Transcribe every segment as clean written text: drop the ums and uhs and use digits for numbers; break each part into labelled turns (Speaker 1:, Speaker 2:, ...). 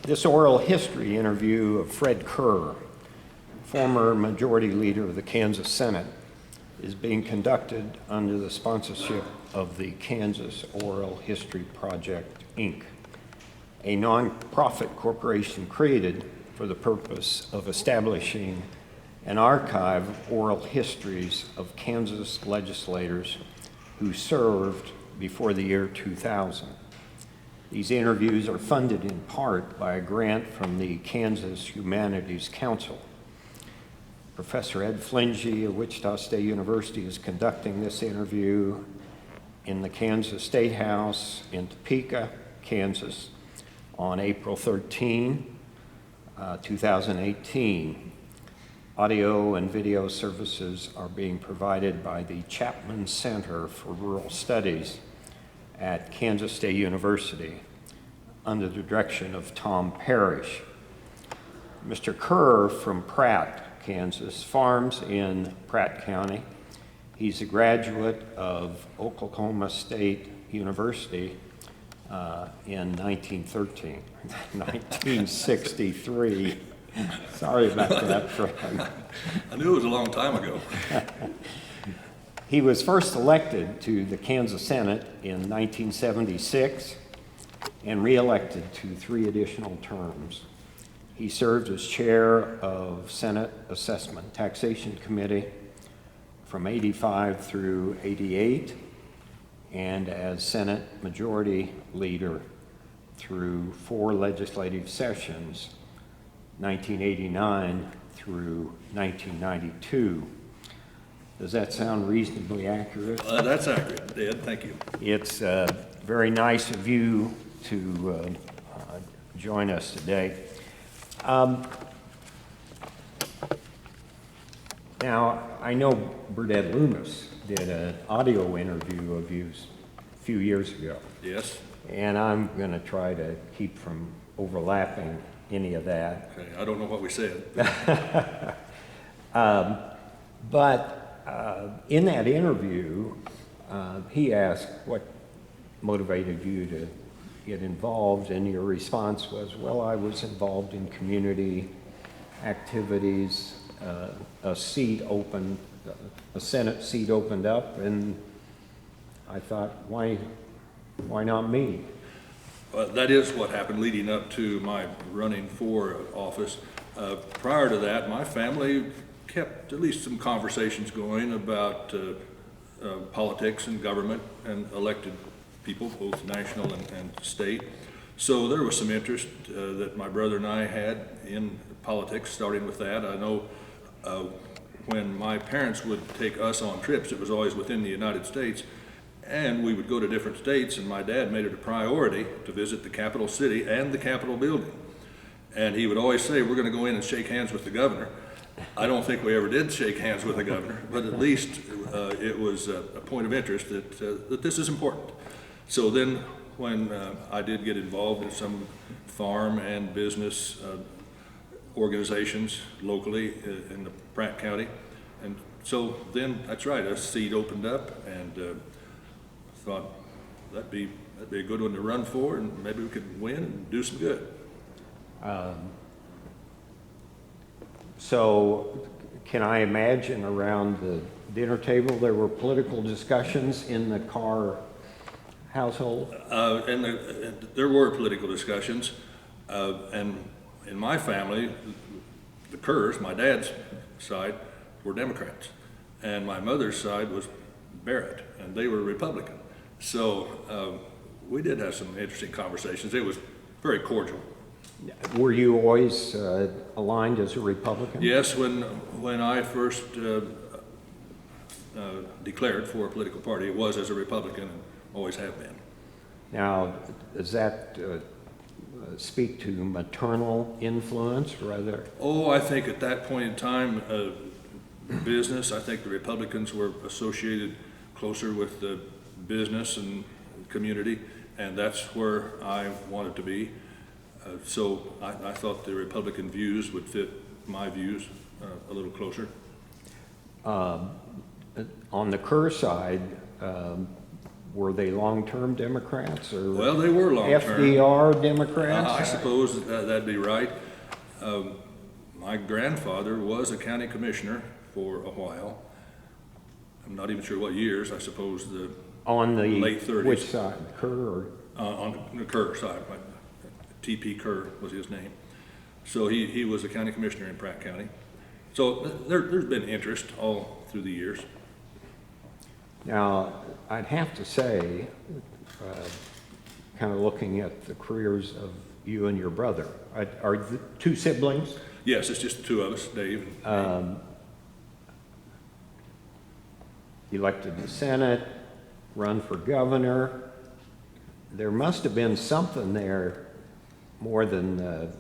Speaker 1: This oral history interview of Fred Kerr, former Majority Leader of the Kansas Senate, is being conducted under the sponsorship of the Kansas Oral History Project, Inc., a nonprofit corporation created for the purpose of establishing an archive of oral histories of Kansas legislators who served before the year 2000. These interviews are funded in part by a grant from the Kansas Humanities Council. Professor Ed Flentje of Wichita State University is conducting this interview in the Kansas State House in Topeka, Kansas, on April 13, 2018. Audio and video services are being provided by the Chapman Center for Rural Studies at Kansas State University under the direction of Tom Parrish. Mr. Kerr from Pratt, Kansas, farms in Pratt County. He's a graduate of Oklahoma State University in 1963. Sorry about that, Fred.
Speaker 2: I knew it was a long time ago.
Speaker 1: He was first elected to the Kansas Senate in 1976 and re-elected to 3 additional terms. He served as chair of Senate Assessment Taxation Committee from 85 through 88 and as Senate Majority Leader through 4 legislative sessions, 1989 through 1992. Does that sound reasonably accurate?
Speaker 2: That's accurate, Ed. Thank you.
Speaker 1: It's very nice of you to join us today. Now, I know Burdett Loomis did an audio interview of you a few years ago.
Speaker 2: Yes.
Speaker 1: And I'm going to try to keep from overlapping any of that.
Speaker 2: Okay. I don't know what we said.
Speaker 1: But in that interview, he asked what motivated you to get involved, and your response was, well, I was involved in community activities, a Senate seat opened up, and I thought, why not me?
Speaker 2: That is what happened leading up to my running for office. Prior to that, my family kept at least some conversations going about politics and government and elected people, both national and state. So there was some interest that my brother and I had in politics, starting with that. I know when my parents would take us on trips, it was always within the United States, and we would go to different states, and my dad made it a priority to visit the capital city and the Capitol building. And he would always say, we're going to go in and shake hands with the governor. I don't think we ever did shake hands with the governor, but at least it was a point of interest that this is important. So then when I did get involved in some farm and business organizations locally in the Pratt County, and so then that's right, a seat opened up, and thought that'd be a good one to run for, and maybe we could win and do some good.
Speaker 1: So can I imagine around the dinner table there were political discussions in the Carr household?
Speaker 2: And there were political discussions, and in my family, the Kerrs, my dad's side, were Democrats, and my mother's side was Barrett, and they were Republican. So we did have some interesting conversations. It was very cordial.
Speaker 1: Were you always aligned as a Republican?
Speaker 2: Yes, when I first declared for a political party, it was as a Republican and always have been.
Speaker 1: Now, does that speak to maternal influence rather?
Speaker 2: Oh, I think at that point in time, business, I think the Republicans were associated closer with the business and community, and that's where I wanted to be. So I thought the Republican views would fit my views a little closer.
Speaker 1: On the Kerr side, were they long-term Democrats or
Speaker 2: Well, they were long-term.
Speaker 1: FDR Democrats?
Speaker 2: I suppose that'd be right. My grandfather was a county commissioner for a while. I'm not even sure what years, I suppose
Speaker 1: On the
Speaker 2: late 30s.
Speaker 1: Which side, Kerr or?
Speaker 2: On the Kerr side, T.P. Kerr was his name. So he was a county commissioner in Pratt County. So there's been interest all through the years.
Speaker 1: Now, I'd have to say, kind of looking at the careers of you and your brother, are the two siblings?
Speaker 2: Yes, it's just the two of us, Dave.
Speaker 1: Elected to Senate, run for governor. There must have been something there more than,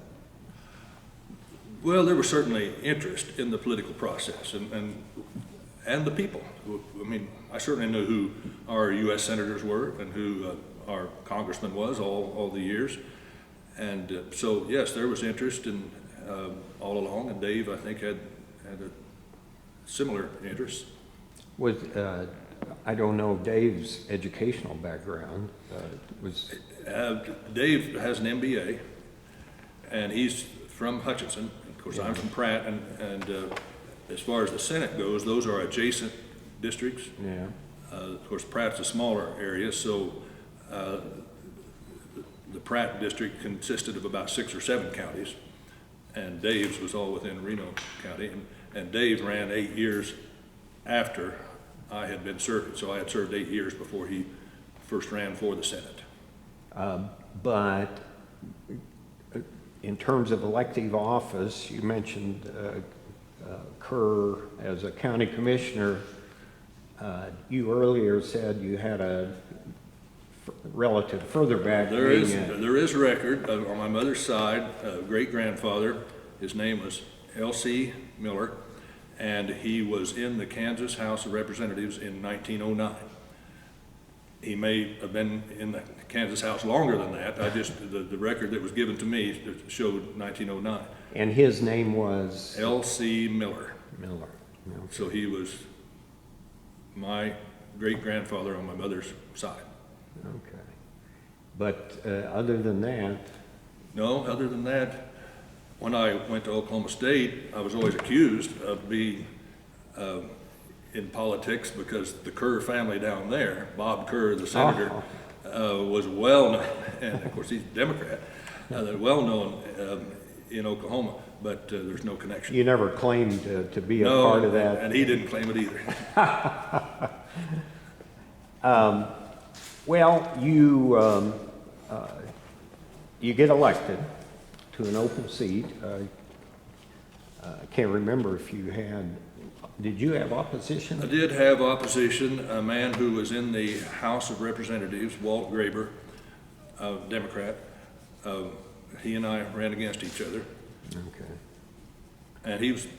Speaker 2: Well, there was certainly interest in the political process and the people. I mean, I certainly knew who our U.S. senators were and who our congressman was all the years. And so, yes, there was interest in all along, and Dave, I think, had a similar interest.
Speaker 1: was, I don't know Dave's educational background,
Speaker 2: Dave has an MBA, and he's from Hutchinson. Of course, I'm from Pratt, and as far as the Senate goes, those are adjacent districts.
Speaker 1: Yeah.
Speaker 2: Of course, Pratt's a smaller area, so the Pratt district consisted of about 6 or 7 counties, and Dave's was all within Reno County, and Dave ran 8 years after I had been serving, so I had served 8 years before he first ran for the Senate.
Speaker 1: But in terms of elective office, you mentioned Kerr as a county commissioner. You earlier said you had a relative further back.
Speaker 2: There is a record on my mother's side, great-grandfather. His name was L.C. Miller, and he was in the Kansas House of Representatives in 1909. He may have been in the Kansas House longer than that. The record that was given to me showed 1909.
Speaker 1: And his name was?
Speaker 2: L.C. Miller.
Speaker 1: Miller. Okay.
Speaker 2: So he was my great-grandfather on my mother's side.
Speaker 1: Okay. But other than that?
Speaker 2: No, other than that, when I went to Oklahoma State, I was always accused of being in politics because the Kerr family down there, Bob Kerr, the senator, was well known, and of course he's a Democrat, well known in Oklahoma, but there's no connection.
Speaker 1: You never claimed to be a part of that?
Speaker 2: And he didn't claim it either.
Speaker 1: Well, you get elected to an open seat. I can't remember if you did you have opposition?
Speaker 2: I did have opposition, a man who was in the House of Representatives, Walt Graber, a Democrat. He and I ran against each other.
Speaker 1: Okay.
Speaker 2: And he was a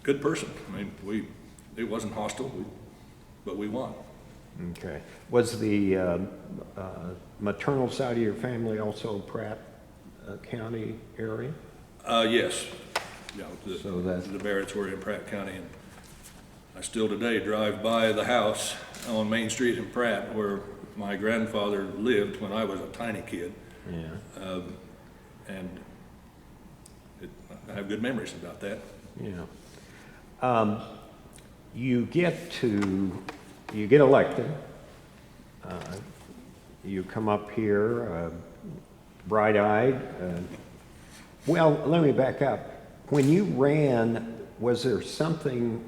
Speaker 2: good person. I mean, it wasn't hostile, but we won.
Speaker 1: Okay. Was the maternal side of your family also Pratt County area?
Speaker 2: Yes. Yeah,
Speaker 1: So
Speaker 2: the Barretts were in Pratt County, and I still today drive by the house on Main Street in Pratt where my grandfather lived when I was a tiny kid.
Speaker 1: Yeah.
Speaker 2: And I have good memories about that.
Speaker 1: Yeah. You get elected. You come up here bright-eyed. Well, let me back up. When you ran, was there something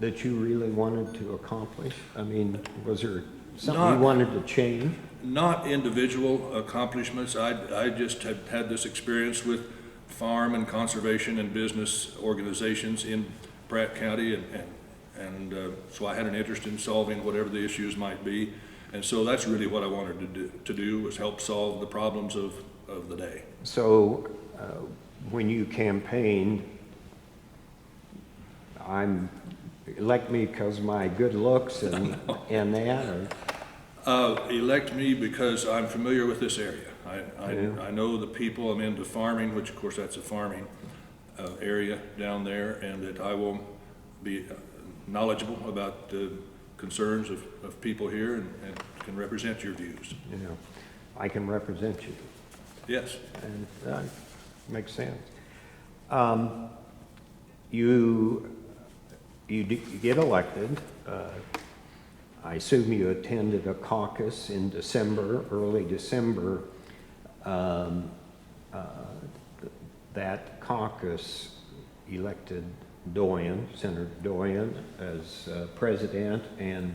Speaker 1: that you really wanted to accomplish? I mean, was there something you wanted to change?
Speaker 2: Not individual accomplishments. I just had this experience with farm and conservation and business organizations in Pratt County, and so I had an interest in solving whatever the issues might be. And so that's really what I wanted to do was help solve the problems of the day.
Speaker 1: So when you campaigned, elect me because my good looks and that? Or?
Speaker 2: Elect me because I'm familiar with this area. I know the people. I'm into farming, which of course that's a farming area down there, and that I will be knowledgeable about concerns of people here and can represent your views.
Speaker 1: You know, I can represent you,
Speaker 2: Yes.
Speaker 1: and makes sense. You get elected. I assume you attended a caucus in December, early December. That caucus elected Senator Doyen as president, and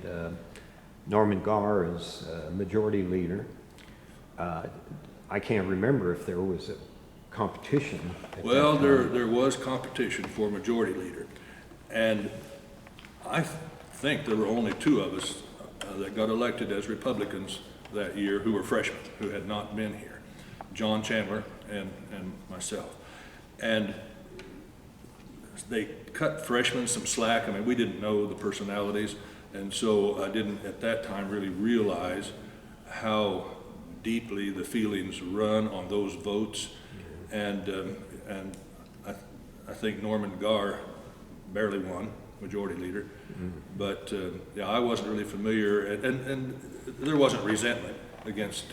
Speaker 1: Norman Garr as majority leader. I can't remember if there was a competition.
Speaker 2: Well, there was competition for majority leader, and I think there were only two of us that got elected as Republicans that year who were freshmen, who had not been here, John Chandler and myself. And they cut freshmen some slack. I mean, we didn't know the personalities, and so I didn't at that time really realize how deeply the feelings run on those votes. And I think Norman Garr barely won, majority leader. But yeah, I wasn't really familiar, and there wasn't resentment against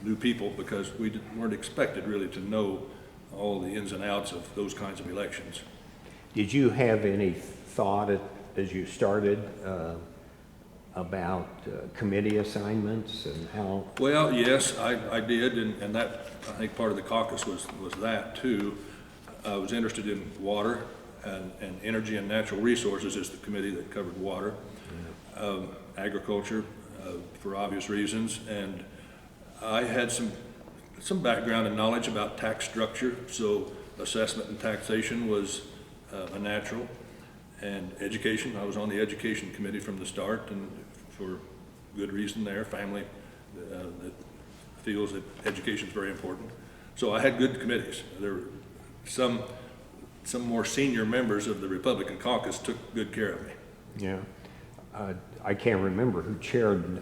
Speaker 2: new people, because we weren't expected really to know all the ins and outs of those kinds of elections.
Speaker 1: Did you have any thought as you started about committee assignments and how?
Speaker 2: Well, yes, I did, and that, I think part of the caucus was that too. I was interested in water and energy and natural resources is the committee that covered water, agriculture for obvious reasons, and I had some background and knowledge about tax structure, so assessment and taxation was a natural, and education. I was on the education committee from the start, and for good reason there, family that feels that education is very important. So I had good committees. There were some more senior members of the Republican caucus took good care of me.
Speaker 1: Yeah. I can't remember who chaired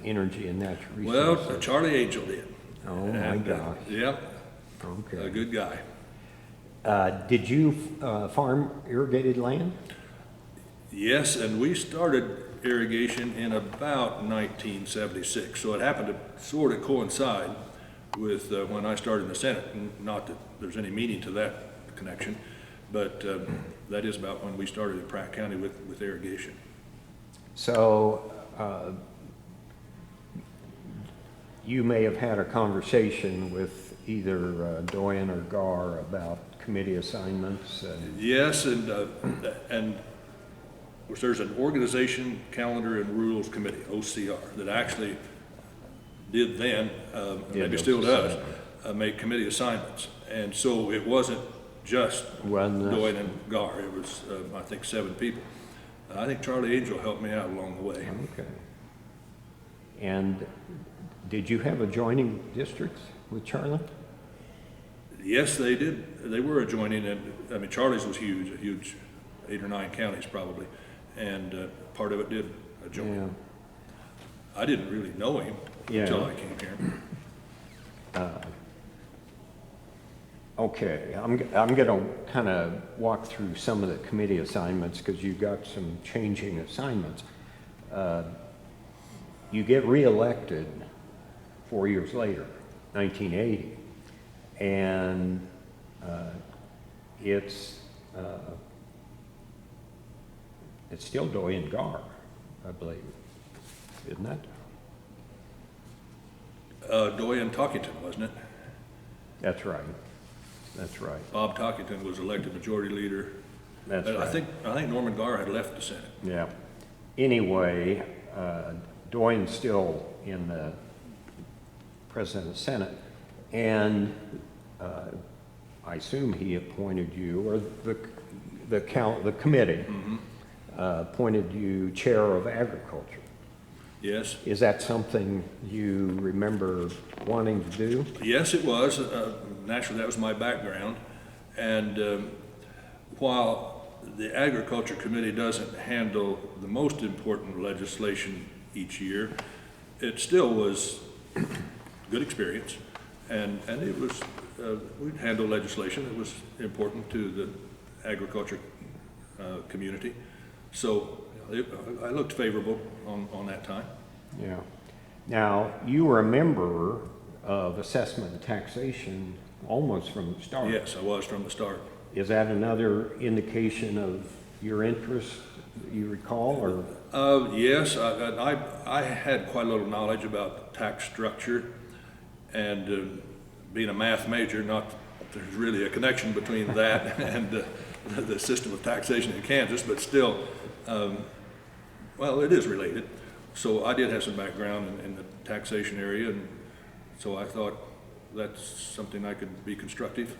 Speaker 1: energy and natural resources.
Speaker 2: Well, Charlie Angel did.
Speaker 1: Oh, my gosh.
Speaker 2: Yep.
Speaker 1: Okay.
Speaker 2: A good guy.
Speaker 1: Did you farm irrigated land?
Speaker 2: Yes, and we started irrigation in about 1976, so it happened to sort of coincide with when I started in the Senate. Not that there's any meaning to that connection, but that is about when we started in Pratt County with irrigation.
Speaker 1: So you may have had a conversation with either Doyen or Garr about committee assignments.
Speaker 2: Yes, and of course, there's an Organization, Calendar, and Rules Committee, OCR, that actually did then, maybe still does, make committee assignments. And so it wasn't just Doyen and Garr. It was, I think, 7 people. I think Charlie Angel helped me out along the way.
Speaker 1: Okay. And did you have adjoining districts with Charlie?
Speaker 2: Yes, they did. They were adjoining, and I mean, Charlie's was huge, a huge 8 or 9 counties probably, and part of it did adjoin.
Speaker 1: Yeah.
Speaker 2: I didn't really know him until I came here.
Speaker 1: Okay, I'm going to kind of walk through some of the committee assignments because you've got some changing assignments. You get reelected 4 years later, 1980, and it's still Doyen Garr, I believe, isn't it?
Speaker 2: Doyen Talkington, wasn't it?
Speaker 1: That's right. That's right.
Speaker 2: Bob Talkington was elected majority leader.
Speaker 1: That's right.
Speaker 2: I think Norman Garr had left the Senate.
Speaker 1: Yeah. Anyway, Doyen's still in the president of the Senate, and I assume he appointed you, or the committee appointed you chair of agriculture.
Speaker 2: Yes.
Speaker 1: Is that something you remember wanting to do?
Speaker 2: Yes, it was. Naturally, that was my background. And while the Agriculture Committee doesn't handle the most important legislation each year, it still was good experience. And it was, we'd handle legislation that was important to the agriculture community. So I looked favorable on that time.
Speaker 1: Yeah. Now, you were a member of assessment and taxation almost from the start.
Speaker 2: Yes, I was from the start.
Speaker 1: Is that another indication of your interest you recall, or?
Speaker 2: Yes, I had quite a little knowledge about tax structure, and being a math major, not that there's really a connection between that and the system of taxation in Kansas, but still, well, it is related. So I did have some background in the taxation area, and so I thought that's something I could be constructive.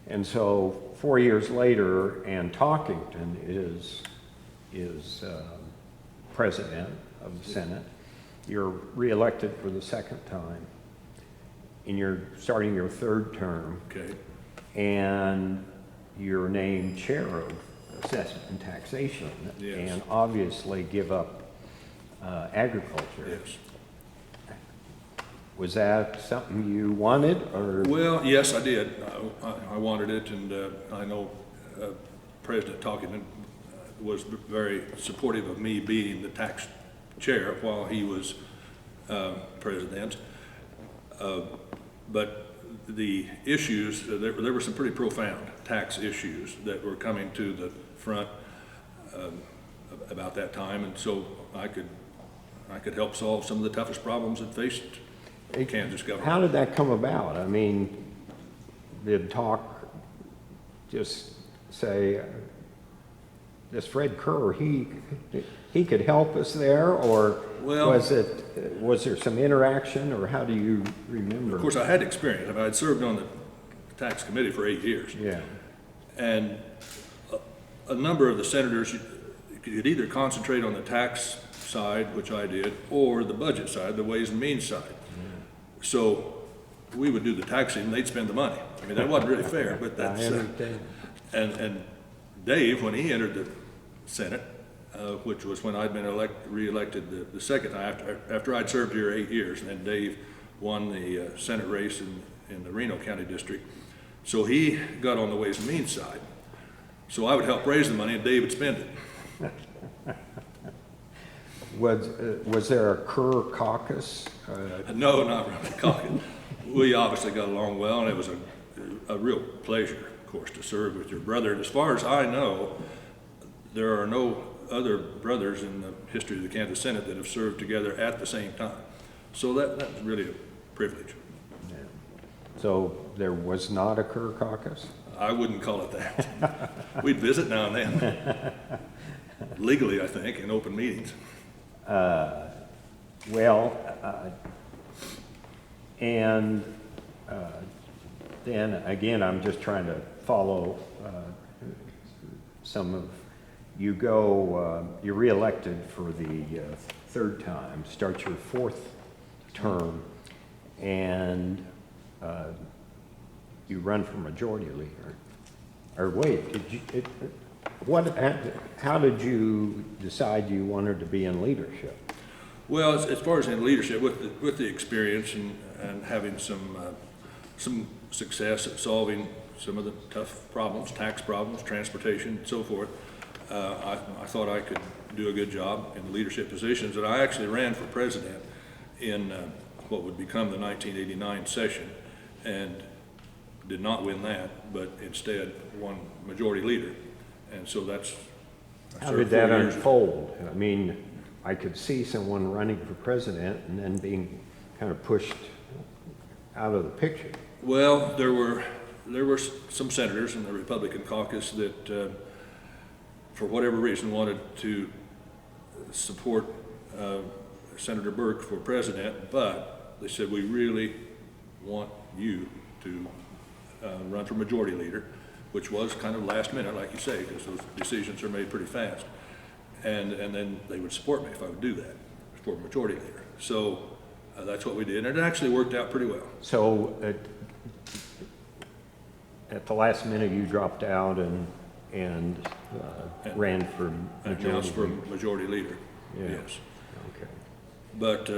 Speaker 1: And so 4 years later, and Talkington is president of the Senate. You're reelected for the second time, and you're starting your third term.
Speaker 2: Okay.
Speaker 1: And you're named chair of assessment and taxation.
Speaker 2: Yes.
Speaker 1: And obviously give up agriculture.
Speaker 2: Yes.
Speaker 1: Was that something you wanted, or?
Speaker 2: Well, yes, I did. I wanted it, and I know President Talkington was very supportive of me being the tax chair while he was president. But the issues, there were some pretty profound tax issues that were coming to the front about that time, and so I could help solve some of the toughest problems that faced Kansas government.
Speaker 1: How did that come about? I mean, did Talk just say, this Fred Kerr, he could help us there, or
Speaker 2: Well,
Speaker 1: was there some interaction, or how do you remember?
Speaker 2: Of course, I had experience. I mean, I'd served on the tax committee for 8 years.
Speaker 1: Yeah.
Speaker 2: And a number of the senators, you could either concentrate on the tax side, which I did, or the budget side, the Ways and Means side. So we would do the taxing, and they'd spend the money. I mean, that wasn't really fair, but that's.
Speaker 1: I understand.
Speaker 2: And Dave, when he entered the Senate, which was when I'd been re-elected the second time after I'd served here 8 years, and then Dave won the Senate race in the Reno County District. So he got on the Ways and Means side. So I would help raise the money, and Dave would spend it.
Speaker 1: Was there a Kerr caucus?
Speaker 2: No, not really caucus. We obviously got along well, and it was a real pleasure, of course, to serve with your brother. And as far as I know, there are no other brothers in the history of the Kansas Senate that have served together at the same time. So that was really a privilege.
Speaker 1: Yeah. So there was not a Kerr caucus?
Speaker 2: I wouldn't call it that. We'd visit now and then. Legally, I think, in open meetings.
Speaker 1: Then again, I'm just trying to follow some of, you're reelected for the third time, start your fourth term, and you run for majority leader. Or wait, how did you decide you wanted to be in leadership?
Speaker 2: Well, as far as in leadership, with the experience and having some success at solving some of the tough problems, tax problems, transportation, and so forth, I thought I could do a good job in the leadership positions. And I actually ran for president in what would become the 1989 session, and did not win that, but instead won majority leader. And so that's.
Speaker 1: How did that unfold? I mean, I could see someone running for president and then being kind of pushed out of the picture.
Speaker 2: Well, there were some senators in the Republican caucus that, for whatever reason, wanted to support Senator Burke for president, but they said, we really want you to run for majority leader, which was kind of last minute, like you say, because those decisions are made pretty fast. And then they would support me if I would do that for majority leader. So that's what we did, and it actually worked out pretty well.
Speaker 1: So at the last minute, you dropped out and ran for majority
Speaker 2: for
Speaker 1: leader.
Speaker 2: Majority leader,
Speaker 1: Yeah.
Speaker 2: yes.
Speaker 1: Okay.
Speaker 2: But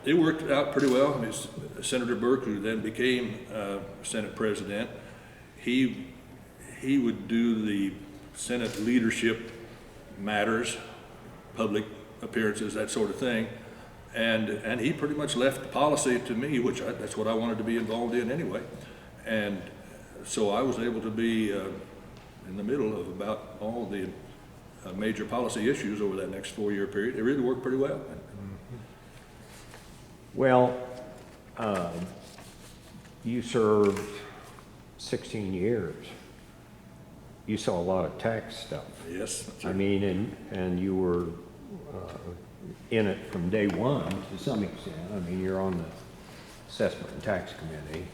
Speaker 2: it worked out pretty well. I mean, Senator Burke, who then became Senate president, he would do the Senate leadership matters, public appearances, that sort of thing. And he pretty much left the policy to me, which that's what I wanted to be involved in anyway. And so I was able to be in the middle of about all the major policy issues over that next 4-year period. It really worked pretty well.
Speaker 1: Well, you served 16 years. You saw a lot of tax stuff.
Speaker 2: Yes. That's
Speaker 1: I
Speaker 2: right.
Speaker 1: mean, and you were in it from day one to some extent. I mean, you're on the Assessment and Tax Committee.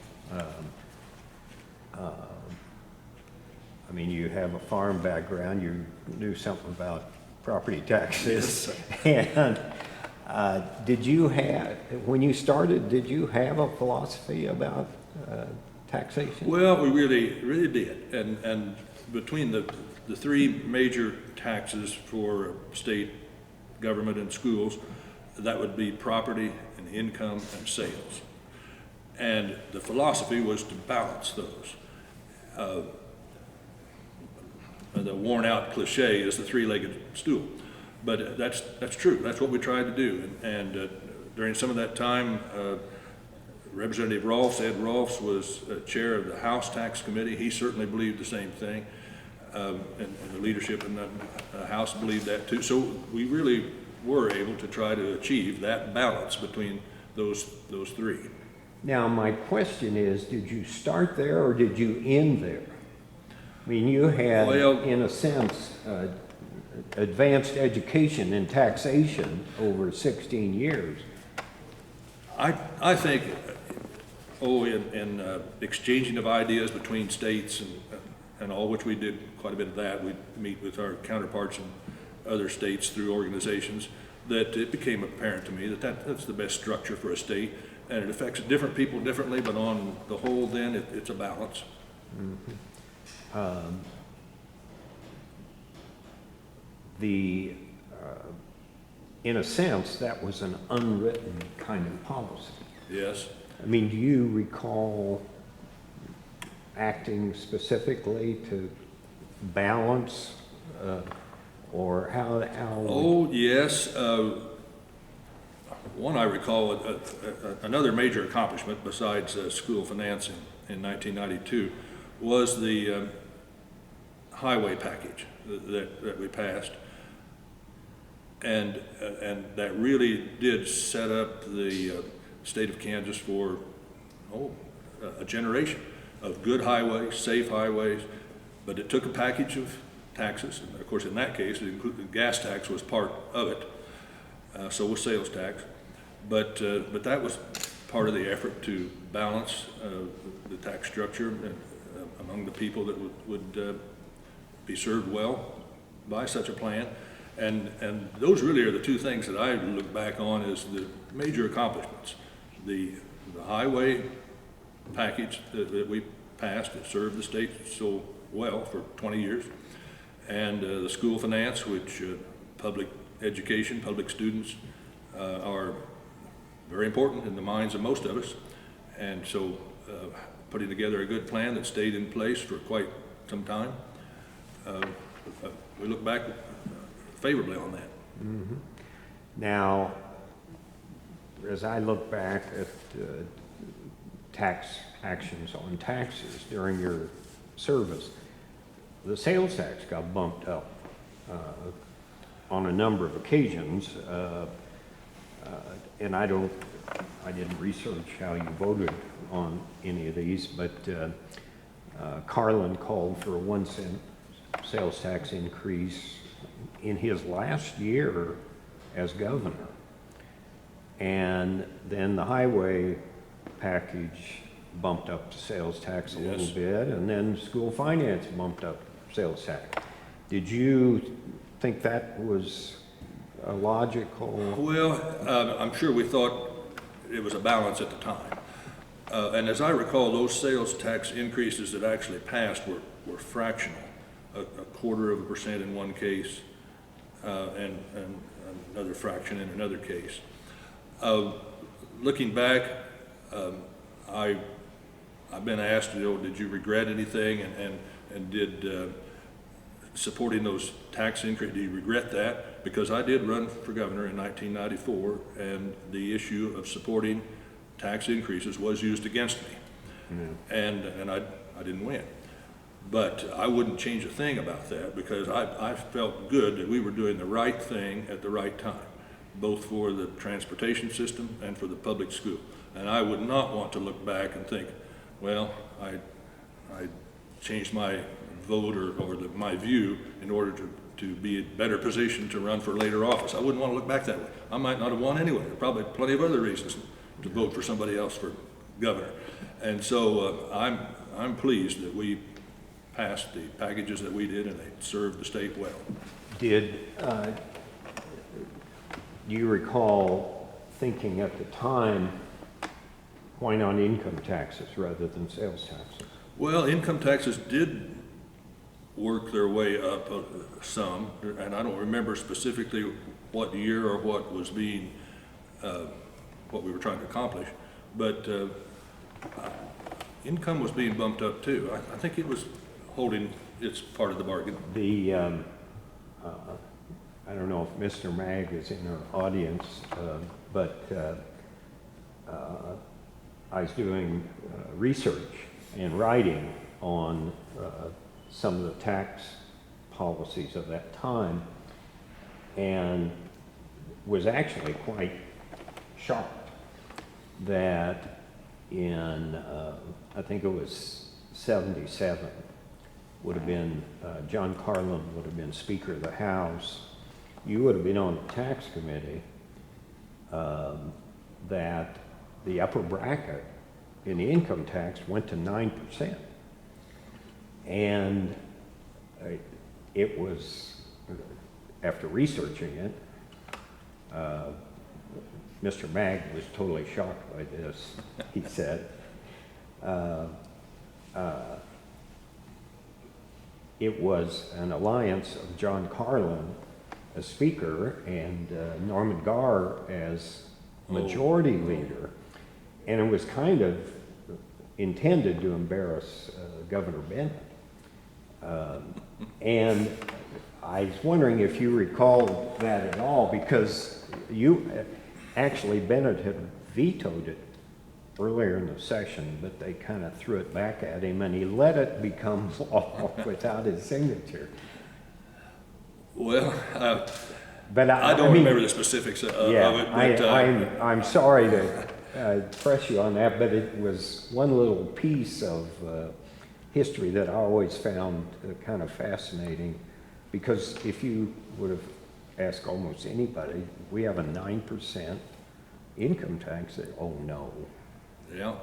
Speaker 1: I mean, you have a farm background. You knew something about property taxes.
Speaker 2: Yes.
Speaker 1: And did you have, when you started, did you have a philosophy about taxation?
Speaker 2: Well, we really did. And between the three major taxes for state government and schools, that would be property and income and sales. And the philosophy was to balance those. The worn out cliche is the three-legged stool, but that's true. That's what we tried to do. And during some of that time, Representative Rolfs, Ed Rolfs, was chair of the House Tax Committee. He certainly believed the same thing, and the leadership in the House believed that too. So we really were able to try to achieve that balance between those three.
Speaker 1: Now, my question is, did you start there or did you end there? I mean, you had,
Speaker 2: Well,
Speaker 1: in a sense, advanced education in taxation over 16 years.
Speaker 2: I think, in exchanging of ideas between states and all, which we did quite a bit of that. We meet with our counterparts in other states through organizations, that it became apparent to me that that's the best structure for a state, and it affects different people differently, but on the whole then it's a balance.
Speaker 1: Mm-hmm. In a sense, that was an unwritten kind of policy.
Speaker 2: Yes.
Speaker 1: I mean, do you recall acting specifically to balance, or how?
Speaker 2: Oh, yes. One I recall, another major accomplishment besides school financing in 1992 was the highway package that we passed. And that really did set up the state of Kansas for a generation of good highways, safe highways. But it took a package of taxes, and of course in that case it included gas tax was part of it, so was sales tax. But that was part of the effort to balance the tax structure among the people that would be served well by such a plan. And those really are the two things that I look back on as the major accomplishments. The highway package that we passed that served the state so well for 20 years, and the school finance, which public education, public students are very important in the minds of most of us. And so putting together a good plan that stayed in place for quite some time, we look back favorably on that.
Speaker 1: Mm-hmm. Now, as I look back at tax actions on taxes during your service, the sales tax got bumped up on a number of occasions, and I didn't research how you voted on any of these, but Carlin called for a 1-cent sales tax increase in his last year as governor. And then the highway package bumped up the sales tax a little bit, and then school finance bumped up sales tax. Did you think that was a logical?
Speaker 2: Well, I'm sure we thought it was a balance at the time. And as I recall, those sales tax increases that actually passed were fractional, a 0.25% in one case, and another fraction in another case. Looking back, I've been asked, did you regret anything, and did supporting those tax increases. Do you regret that? Because I did run for governor in 1994, and the issue of supporting tax increases was used against me. And I didn't win. But I wouldn't change a thing about that, because I felt good that we were doing the right thing at the right time, both for the transportation system and for the public school. And I would not want to look back and think, well, I changed my vote or my view in order to be in a better position to run for later office. I wouldn't want to look back that way. I might not have won anyway. There are probably plenty of other reasons to vote for somebody else for governor. And so I'm pleased that we passed the packages that we did, and they served the state well.
Speaker 1: Do you recall thinking at the time, why not income taxes rather than sales taxes?
Speaker 2: Well, income taxes did work their way up some, and I don't remember specifically what year or what was being, what we were trying to accomplish, but income was being bumped up too. I think it was holding its part of the bargain.
Speaker 1: I don't know if Mr. Mag is in our audience, but I was doing research and writing on some of the tax policies of that time, and was actually quite shocked that in, I think it was 77, would have been, John Carlin would have been Speaker of the House. You would have been on the tax committee, that the upper bracket in the income tax went to 9%. And it was, after researching it, Mr. Mag was totally shocked by this, he said. It was an alliance of John Carlin as Speaker and Norman Garr as Majority Leader, and it was kind of intended to embarrass Governor Bennett. And I was wondering if you recall that at all, because you actually, Bennett had vetoed it earlier in the session, but they kind of threw it back at him, and he let it become law without his signature.
Speaker 2: Well,
Speaker 1: but
Speaker 2: I don't remember the specifics of it. But,
Speaker 1: I'm sorry to press you on that, but it was one little piece of history that I always found kind of fascinating, because if you would have asked almost anybody, we have a 9% income tax. Oh no.
Speaker 2: Yeah.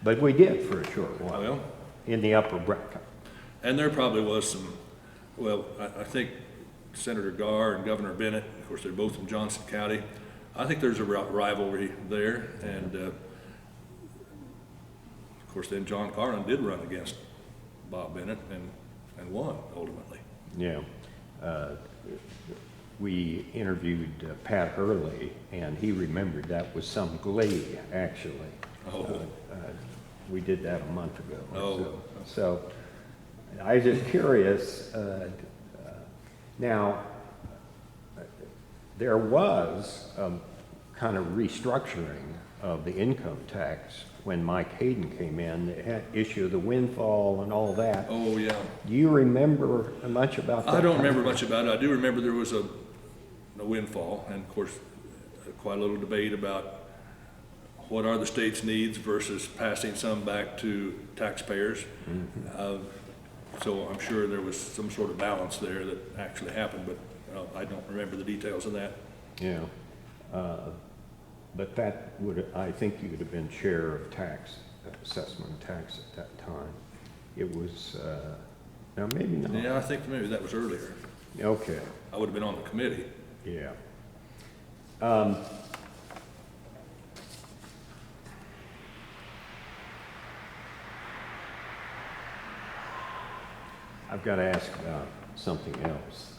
Speaker 1: But we did for a short while,
Speaker 2: well,
Speaker 1: in the upper bracket.
Speaker 2: And there probably was some, well, I think Senator Garr and Governor Bennett, of course, they're both from Johnson County. I think there's a rivalry there, and of course, then John Carlin did run against Bob Bennett and won ultimately.
Speaker 1: Yeah. We interviewed Pat Hurley, and he remembered that with some glee, actually.
Speaker 2: Oh.
Speaker 1: We did that a month ago.
Speaker 2: Oh.
Speaker 1: So I was just curious. Now, there was a kind of restructuring of the income tax when Mike Hayden came in, the issue of the windfall and all that.
Speaker 2: Oh, yeah.
Speaker 1: Do you remember much about that?
Speaker 2: I don't remember much about it. I do remember there was a windfall, and of course, quite a little debate about what are the state's needs versus passing some back to taxpayers. Mm-hmm. So I'm sure there was some sort of balance there that actually happened, but I don't remember the details of that.
Speaker 1: Yeah. But that would, I think you would have been chair of tax assessment tax at that time. It was, now maybe not.
Speaker 2: Yeah, I think maybe that was earlier.
Speaker 1: Okay.
Speaker 2: I would have been on the committee.
Speaker 1: Yeah. I've got to ask about something else.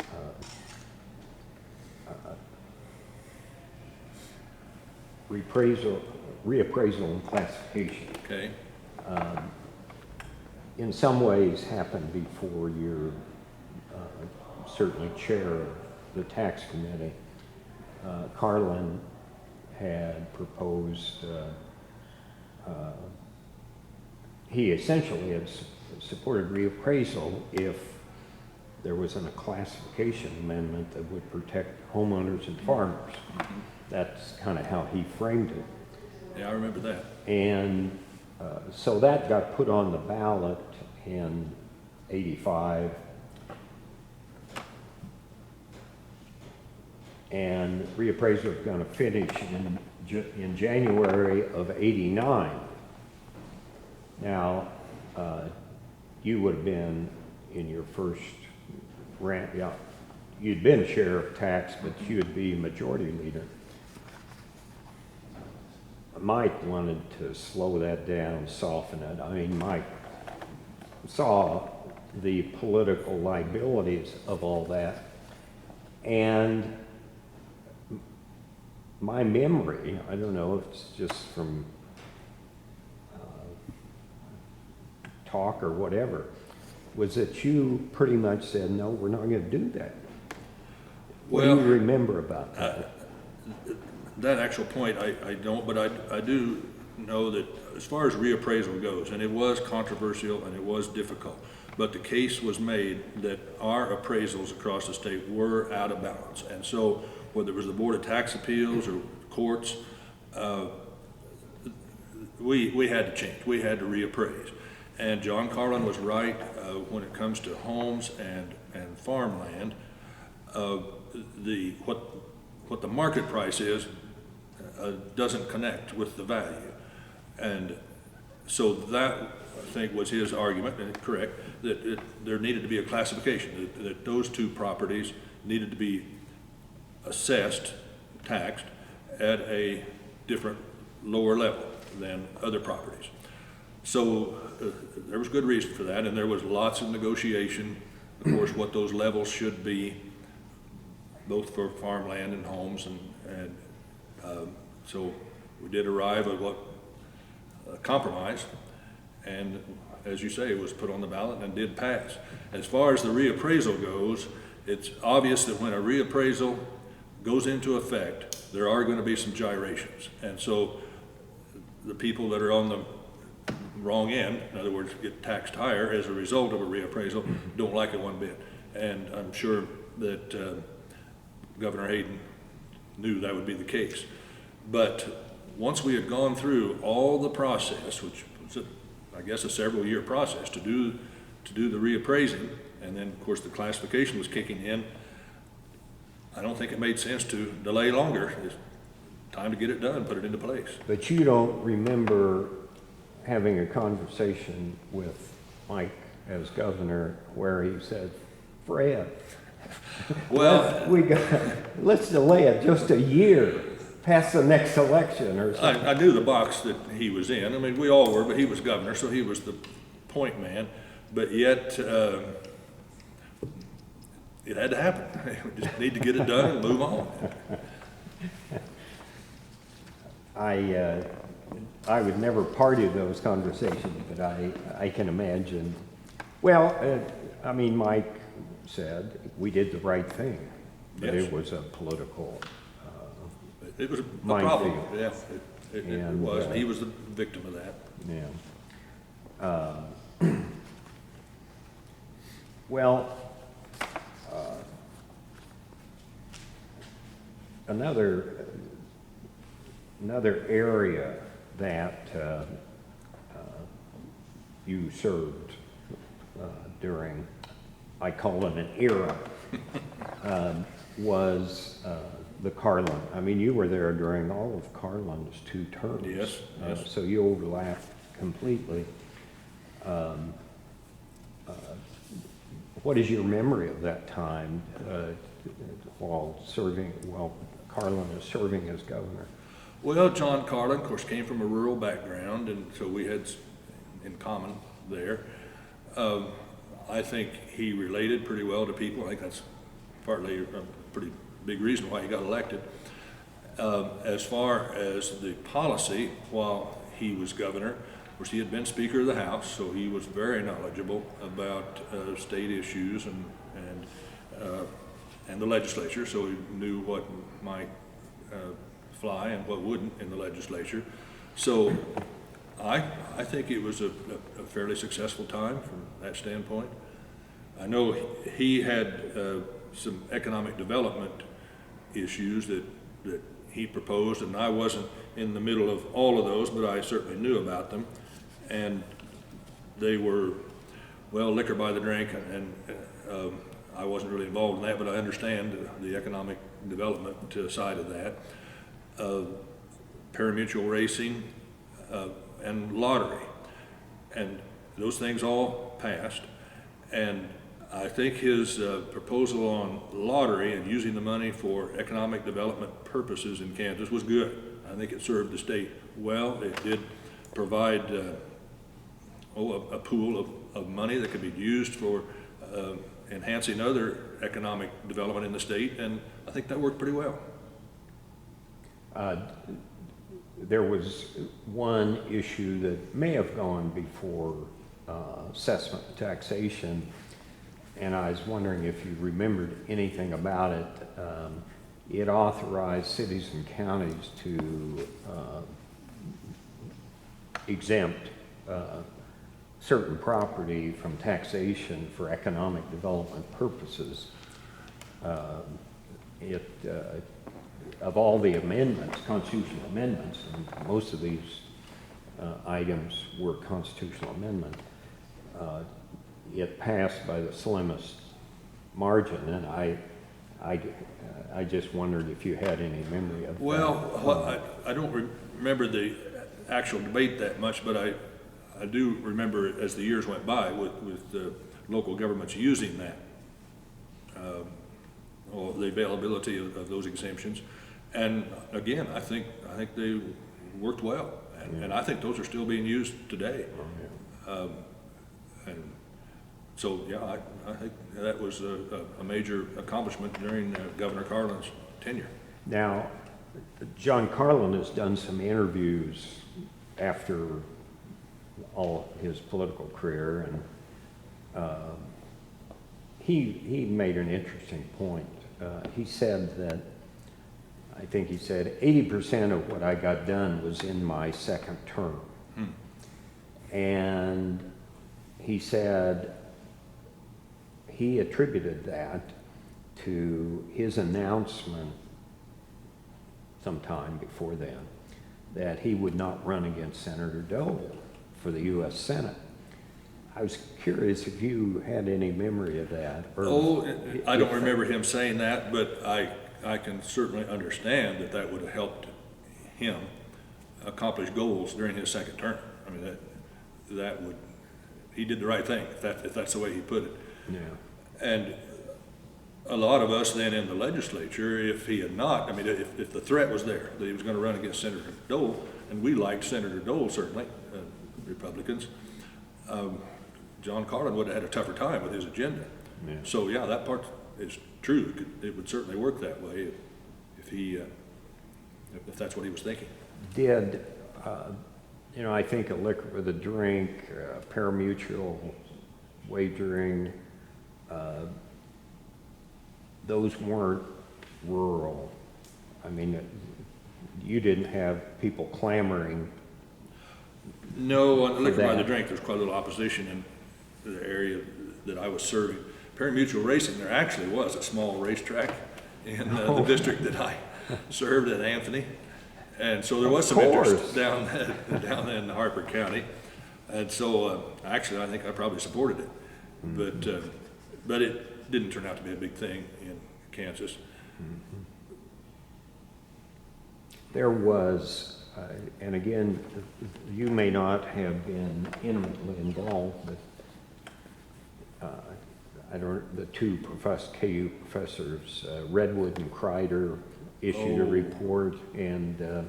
Speaker 1: Reappraisal and classification.
Speaker 2: Okay.
Speaker 1: In some ways happened before your certainly chair of the tax committee, Carlin had proposed, he essentially had supported reappraisal if there was a classification amendment that would protect homeowners and farmers. That's kind of how he framed it.
Speaker 2: Yeah, I remember that.
Speaker 1: And so that got put on the ballot in '85. And reappraisal was going to finish in January of '89. Now, you would have been in your first rant, yeah, you'd been chair of tax, but you would be majority leader. Mike wanted to slow that down, soften it. I mean, Mike saw the political liabilities of all that. And my memory, I don't know if it's just from talk or whatever, was that you pretty much said, no, we're not going to do that. What do you remember about that?
Speaker 2: That actual point, I don't, but I do know that as far as reappraisal goes, and it was controversial and it was difficult, but the case was made that our appraisals across the state were out of balance. And so whether it was the Board of Tax Appeals or courts, we had to change. We had to reappraise. And John Carlin was right when it comes to homes and farmland. What the market price is doesn't connect with the value. And so that, I think, was his argument, and correct, that there needed to be a classification, that those two properties needed to be assessed, taxed, at a different, lower level than other properties. So there was good reason for that, and there was lots of negotiation, of course, what those levels should be, both for farmland and homes, and so we did arrive at what a compromise, and as you say, it was put on the ballot and did pass. As far as the reappraisal goes, it's obvious that when a reappraisal goes into effect, there are going to be some gyrations, and so the people that are on the wrong end, in other words, get taxed higher as a result of a reappraisal, don't like it one bit. And I'm sure that Governor Hayden knew that would be the case. But once we had gone through all the process, which was, I guess, a several-year process to do the reappraising, and then, of course, the classification was kicking in, I don't think it made sense to delay longer. It's time to get it done, put it into place.
Speaker 1: But you don't remember having a conversation with Mike as governor where he said, Fred,
Speaker 2: well,
Speaker 1: let's delay it just a year past the next election or something.
Speaker 2: I knew the box that he was in. I mean, we all were, but he was governor, so he was the point man. But yet, it had to happen. We just need to get it done and move on.
Speaker 1: I would never party those conversations, but I can imagine. Well, I mean, Mike said we did the right thing, but
Speaker 2: Yes.
Speaker 1: it was a political
Speaker 2: It was a
Speaker 1: minefield.
Speaker 2: problem. Yeah, it was. He was the victim of that.
Speaker 1: Yeah. Well, another area that you served during, I call it an era, was the Carlin. I mean, you were there during all of Carlin's 2 terms.
Speaker 2: Yes, yes.
Speaker 1: So you overlapped completely. What is your memory of that time while Carlin was serving as governor?
Speaker 2: Well, John Carlin, of course, came from a rural background, and so we had in common there. I think he related pretty well to people. I think that's partly a pretty big reason why he got elected. As far as the policy, while he was governor, course, he had been Speaker of the House, so he was very knowledgeable about state issues and the legislature, so he knew what might fly and what wouldn't in the legislature. So I think it was a fairly successful time from that standpoint. I know he had some economic development issues that he proposed, and I wasn't in the middle of all of those, but I certainly knew about them. And they were, well, liquor by the drink, and I wasn't really involved in that, but I understand the economic development side of that. Pari-mutuel racing and lottery, and those things all passed. And I think his proposal on lottery and using the money for economic development purposes in Kansas was good. I think it served the state well. It did provide a pool of money that could be used for enhancing other economic development in the state, and I think that worked pretty well.
Speaker 1: There was one issue that may have gone before assessment and taxation, and I was wondering if you remembered anything about it. It authorized cities and counties to exempt certain property from taxation for economic development purposes. Of all the amendments, constitutional amendments, and most of these items were constitutional amendment, it passed by the slimmest margin, and I just wondered if you had any memory of that.
Speaker 2: Well, I don't remember the actual debate that much, but I do remember as the years went by with the local governments using that, or the availability of those exemptions. And again, I think they worked well, and I think those are still being used today. And so, yeah, I think that was a major accomplishment during Governor Carlin's tenure.
Speaker 1: Now, John Carlin has done some interviews after all his political career, and he made an interesting point. He said that, I think he said, 80% of what I got done was in my second term. And he said he attributed that to his announcement sometime before then that he would not run against Senator Dole for the U.S. Senate. I was curious if you had any memory of that. Or
Speaker 2: I don't remember him saying that, but I can certainly understand that would have helped him accomplish goals during his second term. I mean, he did the right thing, if that's the way he put it.
Speaker 1: Yeah.
Speaker 2: And a lot of us then in the legislature, if he had not, I mean, if the threat was there that he was going to run against Senator Dole, and we liked Senator Dole certainly, Republicans, John Carlin would have had a tougher time with his agenda.
Speaker 1: Yeah.
Speaker 2: So yeah, that part is true. It would certainly work that way if that's what he was thinking.
Speaker 1: Did, I think a liquor with a drink, pari-mutuel wagering, those weren't rural. I mean, you didn't have people clamoring.
Speaker 2: No, on the liquor by the drink, there's quite a little opposition in the area that I was serving. Pari-mutuel racing, there actually was a small racetrack in the district that I served at Anthony. And so there was some interest down in Harper County. And so actually I think I probably supported it. Mm-hmm. But it didn't turn out to be a big thing in Kansas.
Speaker 1: Mm-hmm. There was, and again, you may not have been intimately involved, but the two KU professors, Redwood and Kreider, issued a report, and
Speaker 2: I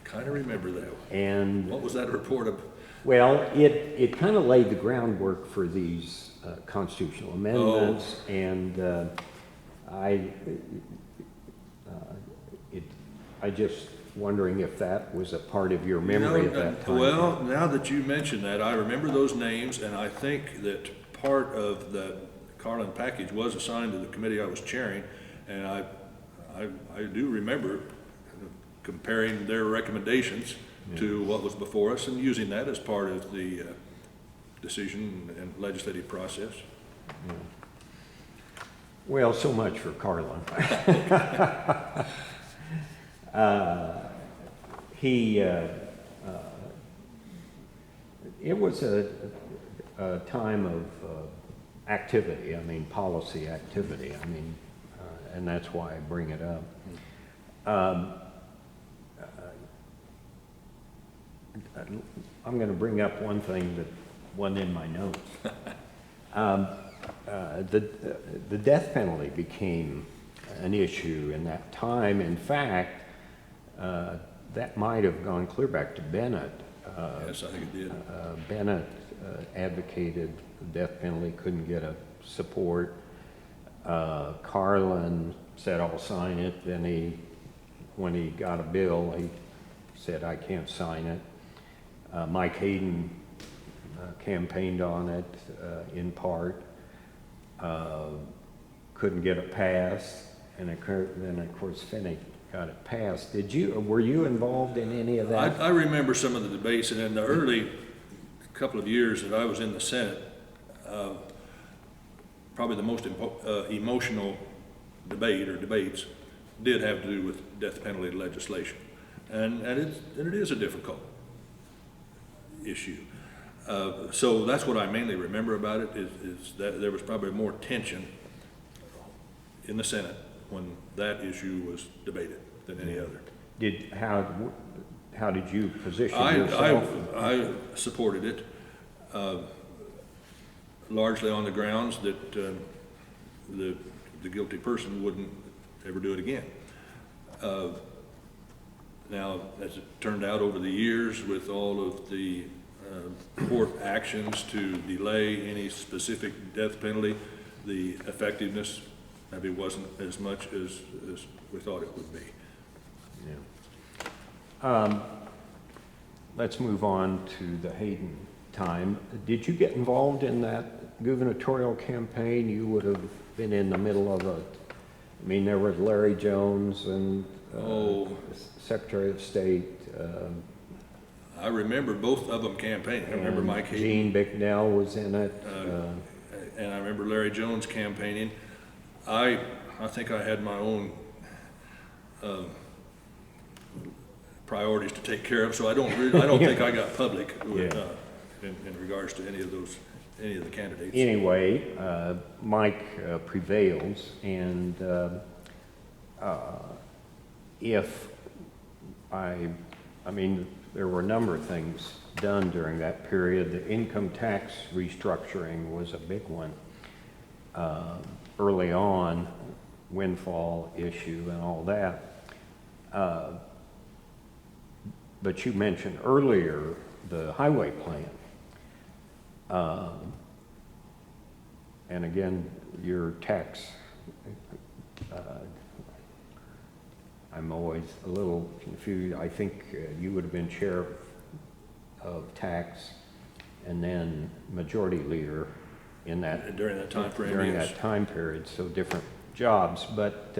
Speaker 2: kind of remember that one.
Speaker 1: And
Speaker 2: what was that report of? Well,
Speaker 1: it kind of laid the groundwork for these constitutional amendments, and I just wondering if that was a part of your memory at that time.
Speaker 2: Well, now that you mention that, I remember those names, and I think that part of the Carlin package was assigned to the committee I was chairing, and I do remember comparing their recommendations to what was before us and using that as part of the decision and legislative process.
Speaker 1: Yeah. Well, so much for Carlin. It was a time of activity, I mean, policy activity, I mean, and that's why I bring it up. I'm going to bring up one thing that wasn't in my notes. The death penalty became an issue in that time. In fact, that might have gone clear back to Bennett.
Speaker 2: Yes, I think it did.
Speaker 1: Bennett advocated the death penalty, couldn't get a support. Carlin said, I'll sign it. Then when he got a bill, he said, I can't sign it. Mike Hayden campaigned on it in part, couldn't get it passed, and then of course Finney got it passed. Were you involved in any of that?
Speaker 2: I remember some of the debates, and in the early couple of years that I was in the Senate, probably the most emotional debate or debates did have to do with death penalty legislation, and it is a difficult issue. So that's what I mainly remember about it, is that there was probably more tension in the Senate when that issue was debated than any other.
Speaker 1: How did you position yourself?
Speaker 2: I supported it, largely on the grounds that the guilty person wouldn't ever do it again. Now, as it turned out over the years, with all of the court actions to delay any specific death penalty, the effectiveness maybe wasn't as much as we thought it would be.
Speaker 1: Yeah. Let's move on to the Hayden time. Did you get involved in that gubernatorial campaign? You would have been in the middle of I mean, there was Larry Jones and Secretary of State.
Speaker 2: I remember both of them campaigning. I remember Mike Hayden.
Speaker 1: Gene Bicknell was in it.
Speaker 2: And I remember Larry Jones campaigning. I think I had my own priorities to take care of, so I don't think I got public with, in regards to any of the candidates.
Speaker 1: Anyway, Mike prevails, and I mean, there were a number of things done during that period. The income tax restructuring was a big one. Early on, windfall issue and all that. But you mentioned earlier the highway plan. And again, your tax, I'm always a little confused. I think you would have been chair of tax and then majority leader in that
Speaker 2: during that time frame.
Speaker 1: During
Speaker 2: yes.
Speaker 1: that time period, so different jobs. But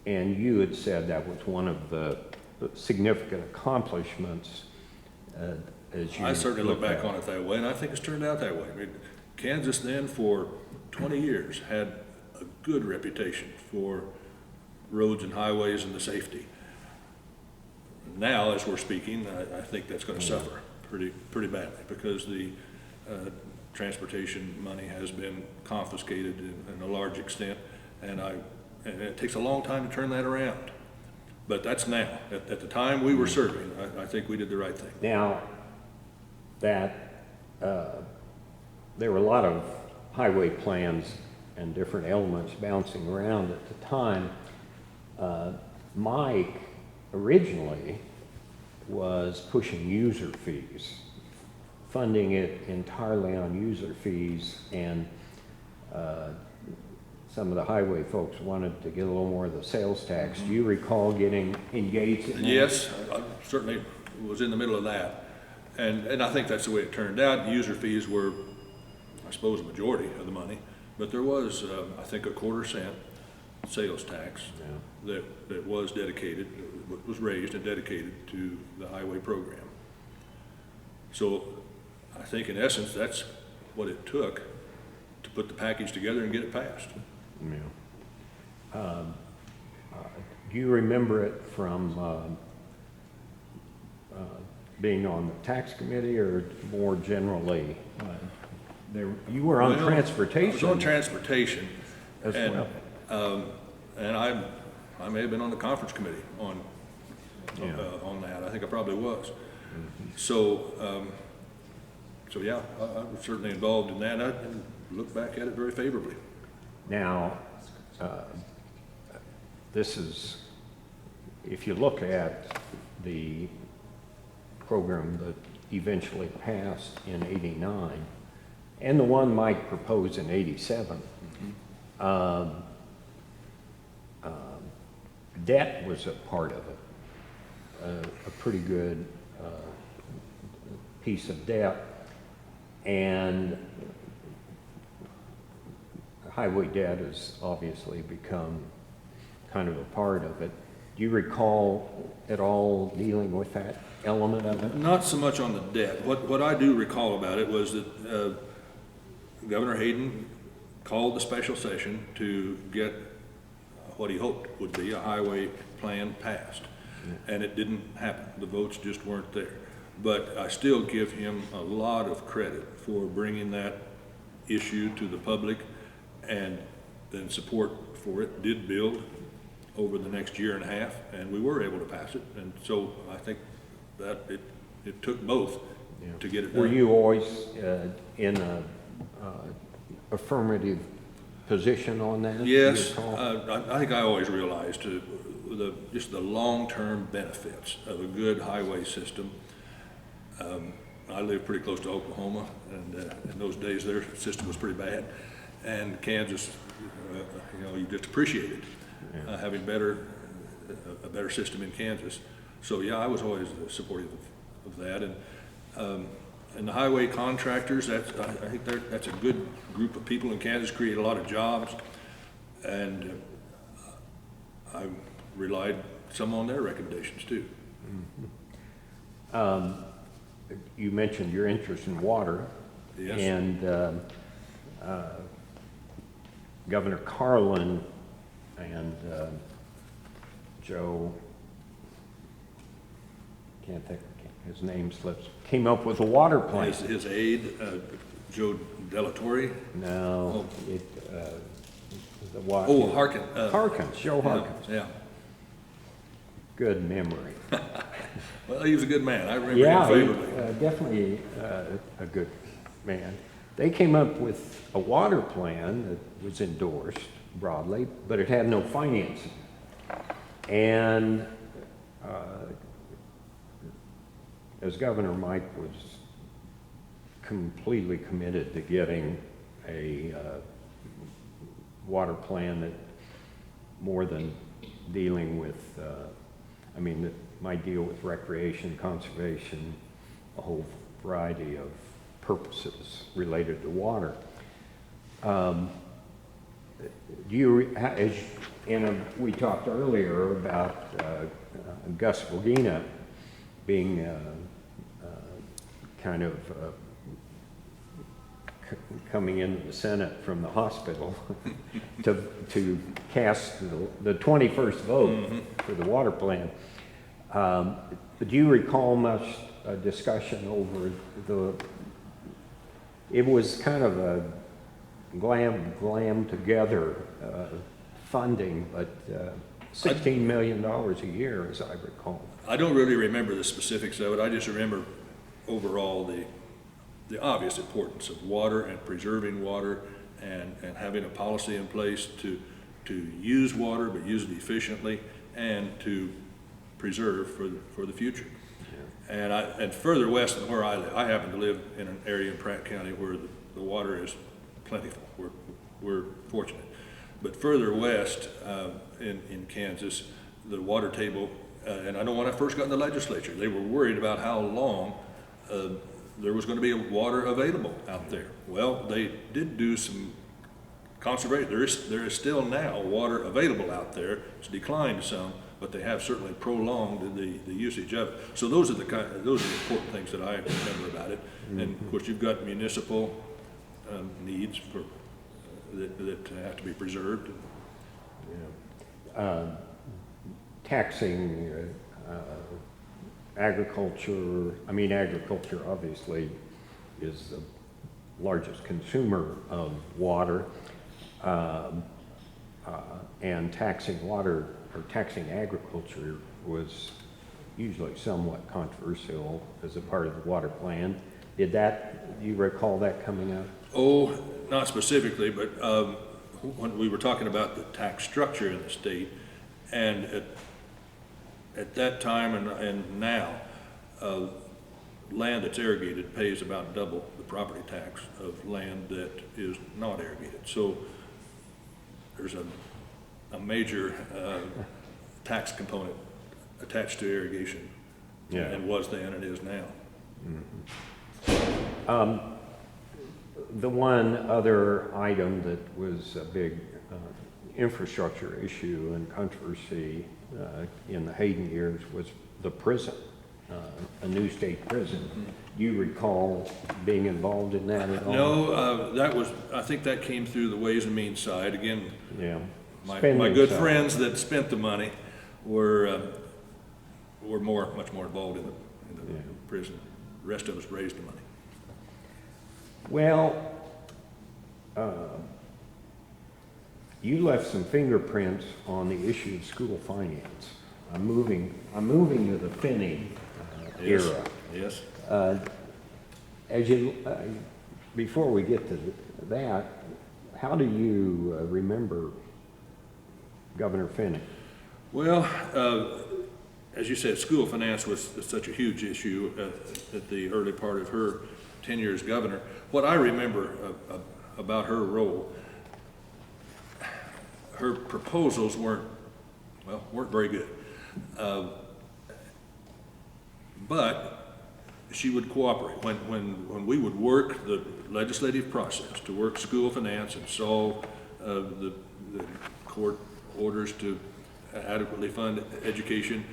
Speaker 1: and you had said that was one of the significant accomplishments. As you
Speaker 2: I certainly look back on it that way, and I think it's turned out that way. I mean, Kansas then for 20 years had a good reputation for roads and highways and the safety. Now, as we're speaking, I think that's going to suffer pretty badly, because the transportation money has been confiscated in a large extent, and it takes a long time to turn that around. But that's now. At the time we were serving, I think we did the right thing.
Speaker 1: Now, that there were a lot of highway plans and different elements bouncing around at the time. Mike originally was pushing user fees, funding it entirely on user fees, and some of the highway folks wanted to get a little more of the sales tax. Do you recall getting engaged in that?
Speaker 2: Yes, I certainly was in the middle of that. And I think that's the way it turned out. User fees were, I suppose, a majority of the money, but there was, I think, a 1/4 cent sales tax that was dedicated, was raised and dedicated to the highway program. So I think in essence, that's what it took to put the package together and get it passed.
Speaker 1: Yeah. Do you remember it from being on the tax committee or more generally? You were on transportation.
Speaker 2: I was on transportation.
Speaker 1: As
Speaker 2: and,
Speaker 1: well.
Speaker 2: And I may have been on the conference committee on that. I think I probably was. So, so yeah, I was certainly involved in that. I look back at it very favorably.
Speaker 1: Now, this is, if you look at the program that eventually passed in '89 and the one Mike proposed in '87, debt was a part of it, a pretty good piece of debt, and highway debt has obviously become kind of a part of it. Do you recall at all dealing with that element of it?
Speaker 2: Not so much on the debt. What I do recall about it was that Governor Hayden called the special session to get what he hoped would be a highway plan passed. And it didn't happen. The votes just weren't there. But I still give him a lot of credit for bringing that issue to the public, and then support for it did build over the next year and a half, and we were able to pass it. And so I think that it took both to get it done.
Speaker 1: Were you always in a affirmative position on that?
Speaker 2: Yes, I think I always realized just the long-term benefits of a good highway system. I live pretty close to Oklahoma, and in those days their system was pretty bad. And Kansas, you just appreciate it, having a better system in Kansas. So yeah, I was always supportive of that. And the highway contractors, I think that's a good group of people in Kansas, create a lot of jobs, and I relied some on their recommendations too.
Speaker 1: You mentioned your interest in water.
Speaker 2: Yes.
Speaker 1: And Governor Carlin and Joe, can't think, his name slips, came up with a water plan.
Speaker 2: His aide, Joe Delatorre.
Speaker 1: No, the water.
Speaker 2: Oh, Harkin.
Speaker 1: Harkins, Joe Harkins.
Speaker 2: Yeah.
Speaker 1: Good memory.
Speaker 2: Well, he was a good man. I remember him favorably.
Speaker 1: Definitely a good man. They came up with a water plan that was endorsed broadly, but it had no financing. And as governor, Mike was completely committed to getting a water plan that more than dealing with, that might deal with recreation, conservation, a whole variety of purposes related to water. We talked earlier about Gus Vagina being kind of coming into the Senate from the hospital to cast the 21st vote for the water plan. Do you recall much discussion over it was kind of a glam together funding, but $16 million a year, as I recall.
Speaker 2: I don't really remember the specifics of it. I just remember overall the obvious importance of water and preserving water, and having a policy in place to use water, but use it efficiently, and to preserve for the future. Yeah. And further west than where I live, I happen to live in an area in Pratt County where the water is plentiful. We're fortunate. But further west in Kansas, the water table, and I know when I first got in the legislature, they were worried about how long there was going to be water available out there. Well, they did do some conservation. There is still now water available out there. It's declined some, but they have certainly prolonged the usage of it. So those are the important things that I remember about it. And of course, you've got municipal needs for that have to be preserved.
Speaker 1: Taxing agriculture. I mean, agriculture obviously is the largest consumer of water, and taxing water or taxing agriculture was usually somewhat controversial as a part of the water plan. Do you recall that coming up?
Speaker 2: Oh, not specifically, but when we were talking about the tax structure in the state, and at that time and now, land that's irrigated pays about double the property tax of land that is not irrigated. So there's a major tax component attached to irrigation, and was then and is now.
Speaker 1: The one other item that was a big infrastructure issue and controversy in the Hayden years was the prison, a new state prison. Do you recall being involved in that at all?
Speaker 2: No, I think that came through the Ways and Means side. Again, my good friends that spent the money were much more involved in the prison. The rest of us raised the money.
Speaker 1: Well, you left some fingerprints on the issue of school finance. I'm moving to the Finney era.
Speaker 2: Yes.
Speaker 1: Before we get to that, how do you remember Governor Finney?
Speaker 2: Well, as you said, school finance was such a huge issue at the early part of her tenure as governor. What I remember about her role, her proposals weren't very good. But she would cooperate. When we would work the legislative process to work school finance and solve the court orders to adequately fund education,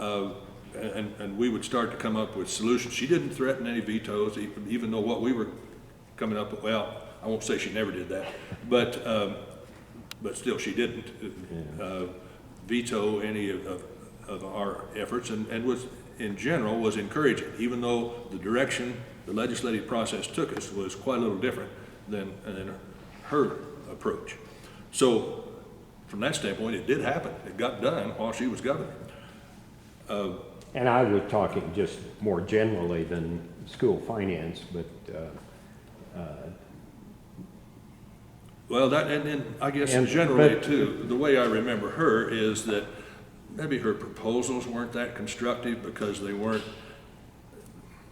Speaker 2: and we would start to come up with solutions. She didn't threaten any vetoes, even though what we were coming up with, well, I won't say she never did that, but still she didn't veto any of our efforts, and was, in general, was encouraging, even though the direction the legislative process took us was quite a little different than her approach. So from that standpoint, it did happen. It got done while she was governor.
Speaker 1: And I was talking just more generally than school finance, but
Speaker 2: well, that and I guess generally too, the way I remember her is that maybe her proposals weren't that constructive because they weren't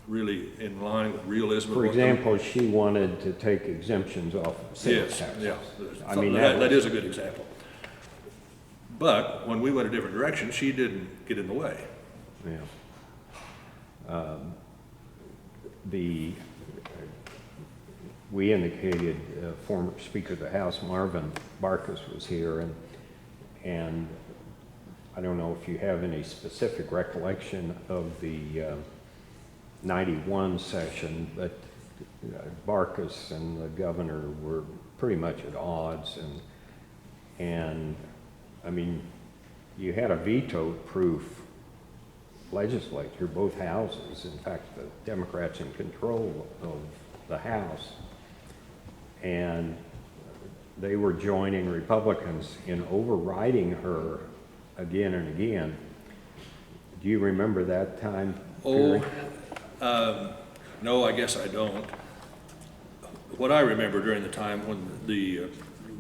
Speaker 2: really in line with realism.
Speaker 1: For example, she wanted to take exemptions off of sales taxes.
Speaker 2: Yeah,
Speaker 1: I mean,
Speaker 2: that is a good example. But when we went a different direction, she didn't get in the way.
Speaker 1: Yeah. We indicated former Speaker of the House, Marvin Barkus, was here, and I don't know if you have any specific recollection of the 91 session, but Barkus and the governor were pretty much at odds, and I mean, you had a veto-proof legislature, both houses. In fact, the Democrats in control of the House, and they were joining Republicans in overriding her again and again. Do you remember that time period?
Speaker 2: No, I guess I don't. What I remember during the time when the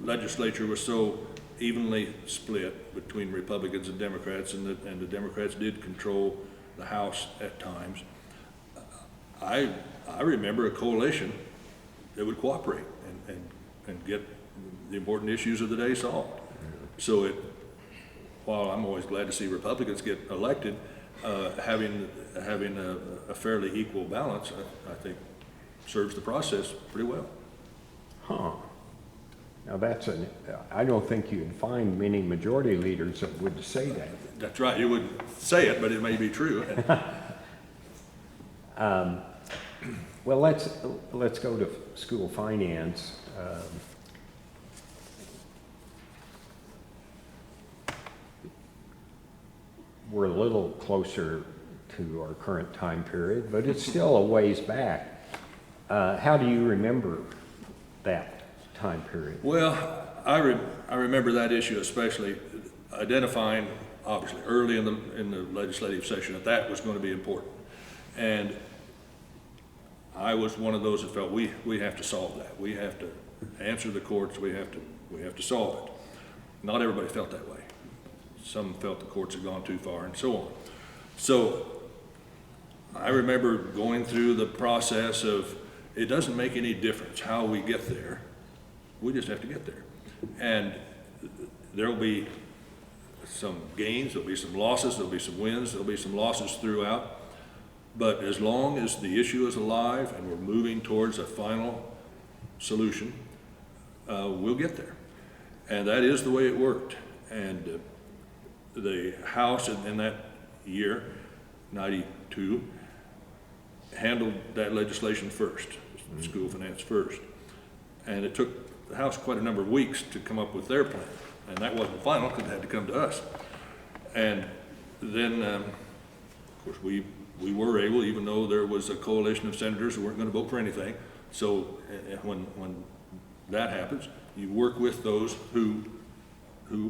Speaker 2: legislature was so evenly split between Republicans and Democrats, and the Democrats did control the House at times, I remember a coalition that would cooperate and get the important issues of the day solved. So while I'm always glad to see Republicans get elected, having a fairly equal balance, I think serves the process pretty well.
Speaker 1: Huh. Now I don't think you'd find many majority leaders that would say that.
Speaker 2: That's right, you wouldn't say it, but it may be true.
Speaker 1: Well, let's go to school finance. We're a little closer to our current time period, but it's still a ways back. How do you remember that time period?
Speaker 2: Well, I remember that issue especially, identifying obviously early in the legislative session that was going to be important. And I was one of those that felt we have to solve that. We have to answer the courts. We have to solve it. Not everybody felt that way. Some felt the courts had gone too far, and so on. So I remember going through the process of, it doesn't make any difference how we get there. We just have to get there. And there'll be some gains, there'll be some losses, there'll be some wins, there'll be some losses throughout. But as long as the issue is alive and we're moving towards a final solution, we'll get there. And that is the way it worked. And the House in that year, 92, handled that legislation first, school finance first. And it took the House quite a number of weeks to come up with their plan. And that wasn't final because it had to come to us. And then, of course, we were able, even though there was a coalition of senators who weren't going to vote for anything. So when that happens, you work with those who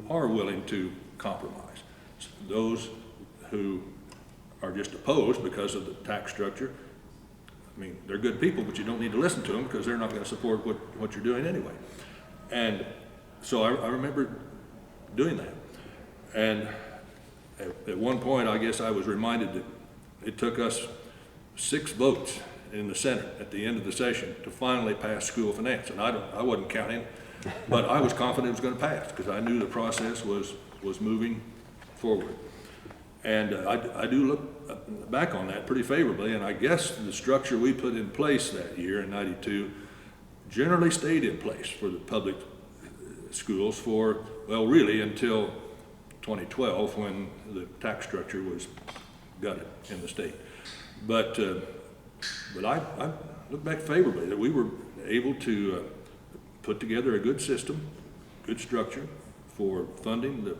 Speaker 2: are willing to compromise. Those who are just opposed because of the tax structure, I mean, they're good people, but you don't need to listen to them because they're not going to support what you're doing anyway. And so I remember doing that. And at one point, I guess I was reminded that it took us 6 votes in the Senate at the end of the session to finally pass school finance. And I wasn't counting, but I was confident it was going to pass because I knew the process was moving forward. And I do look back on that pretty favorably, and I guess the structure we put in place that year in 92 generally stayed in place for the public schools for, well, really until 2012 when the tax structure was gutted in the state. But I look back favorably that we were able to put together a good system, good structure for funding the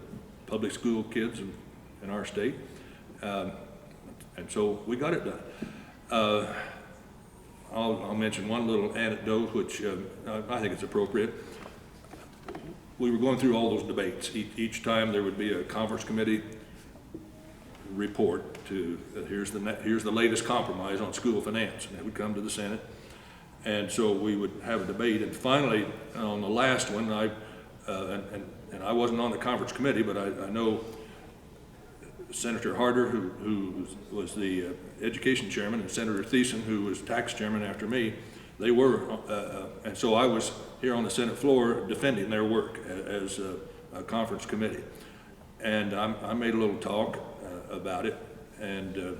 Speaker 2: public school kids in our state. And so we got it done. I'll mention one little anecdote, which I think is appropriate. We were going through all those debates. Each time there would be a conference committee report to, here's the latest compromise on school finance, and it would come to the Senate. And so we would have a debate, and finally, on the last one, and I wasn't on the conference committee, but I know Senator Harder, who was the education chairman, and Senator Thiessen, who was tax chairman after me, they were, and so I was here on the Senate floor defending their work as a conference committee. And I made a little talk about it, and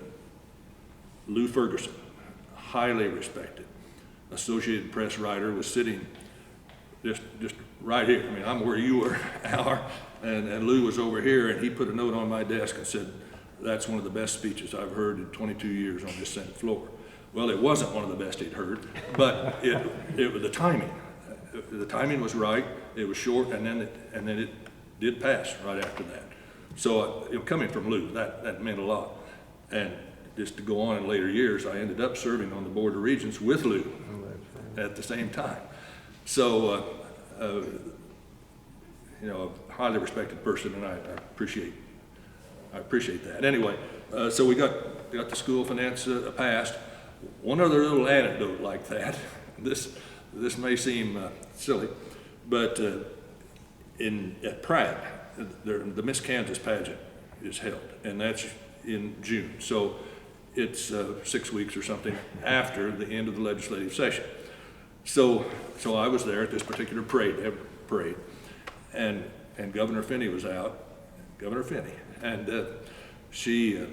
Speaker 2: Lou Ferguson, highly respected Associated Press writer, was sitting just right here. I mean, I'm where you were, Al, and Lou was over here, and he put a note on my desk and said, "That's one of the best speeches I've heard in 22 years on this Senate floor." Well, it wasn't one of the best he'd heard, but it was the timing. The timing was right. It was short, and then it did pass right after that. So coming from Lou, that meant a lot. And just to go on in later years, I ended up serving on the Board of Regents with Lou at the same time. So, a highly respected person, and I appreciate that. Anyway, so we got the school finance passed. One other little anecdote like that. This may seem silly, but at Pratt, the Miss Kansas pageant is held, and that's in June. So it's 6 weeks or something after the end of the legislative session. So I was there at this particular parade. They have parade, and Governor Finney was out, Governor Finney, and she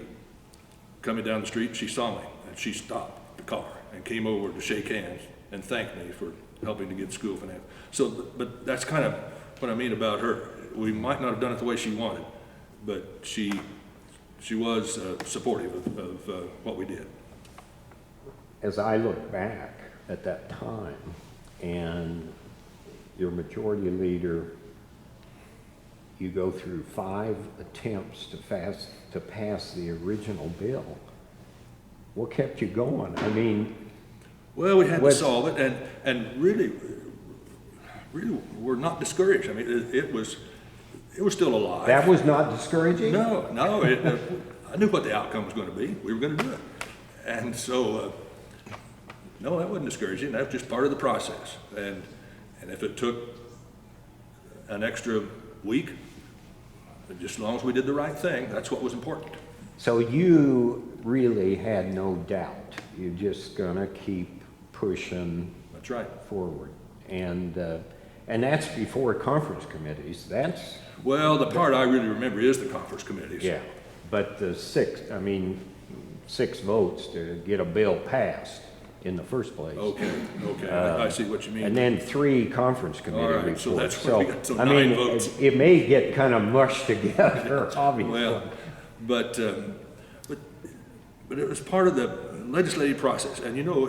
Speaker 2: coming down the street, she saw me, and she stopped the car and came over to shake hands and thank me for helping to get school finance. So, but that's kind of what I mean about her. We might not have done it the way she wanted, but she was supportive of what we did.
Speaker 1: As I look back at that time, and your majority leader, you go through 5 attempts to pass the original bill. What kept you going? I mean,
Speaker 2: well, we had to solve it, and really we're not discouraged. I mean, it was still alive.
Speaker 1: that was not discouraging?
Speaker 2: No, I knew what the outcome was going to be. We were going to do it, and so no, that wasn't discouraging. That was just part of the process, and if it took an extra week, just as long as we did the right thing, that's what was important.
Speaker 1: So you really had no doubt. You're just gonna keep pushing.
Speaker 2: That's right.
Speaker 1: Forward. And that's before conference committees. That's,
Speaker 2: Well, the part I really remember is the conference committees.
Speaker 1: yeah. But the 6 votes to get a bill passed in the first place.
Speaker 2: Okay, I see what you mean.
Speaker 1: And then 3 conference committee
Speaker 2: All right,
Speaker 1: reports.
Speaker 2: so that's where we got, so 9
Speaker 1: I mean,
Speaker 2: votes.
Speaker 1: it may get kind of mushed together, obviously.
Speaker 2: Well, but it was part of the legislative process. And you know,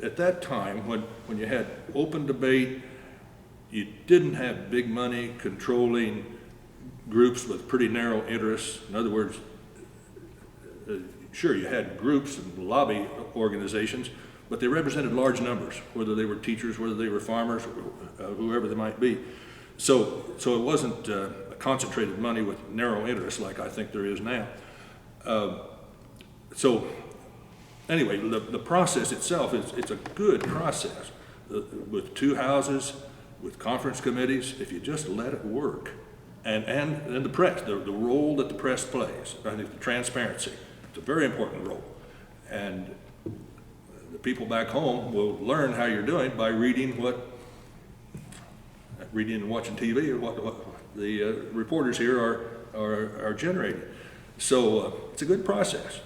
Speaker 2: at that time, when you had open debate, you didn't have big money controlling groups with pretty narrow interests. In other words, sure, you had groups and lobby organizations, but they represented large numbers, whether they were teachers, whether they were farmers, whoever they might be. So it wasn't concentrated money with narrow interests like I think there is now. So anyway, the process itself it's a good process with 2 houses, with conference committees, if you just let it work, and the press, the role that the press plays, I think the transparency. It's a very important role, and the people back home will learn how you're doing by reading and watching TV, or what the reporters here are generating. So it's a good process.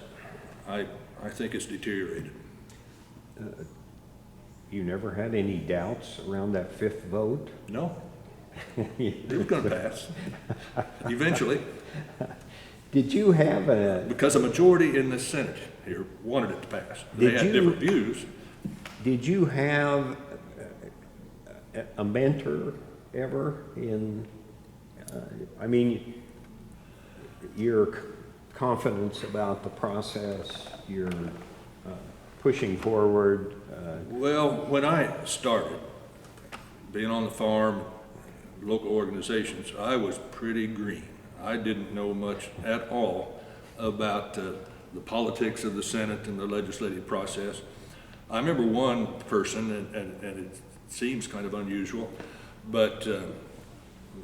Speaker 2: I think it's deteriorated.
Speaker 1: You never had any doubts around that 5th vote?
Speaker 2: No, it was going to pass eventually.
Speaker 1: Did you have
Speaker 2: Because a majority in the Senate here wanted it to pass. They had different views.
Speaker 1: Did you have a mentor ever in, I mean, your confidence about the process, your pushing forward?
Speaker 2: Well, when I started being on the farm, local organizations, I was pretty green. I didn't know much at all about the politics of the Senate and the legislative process. I remember one person, and it seems kind of unusual, but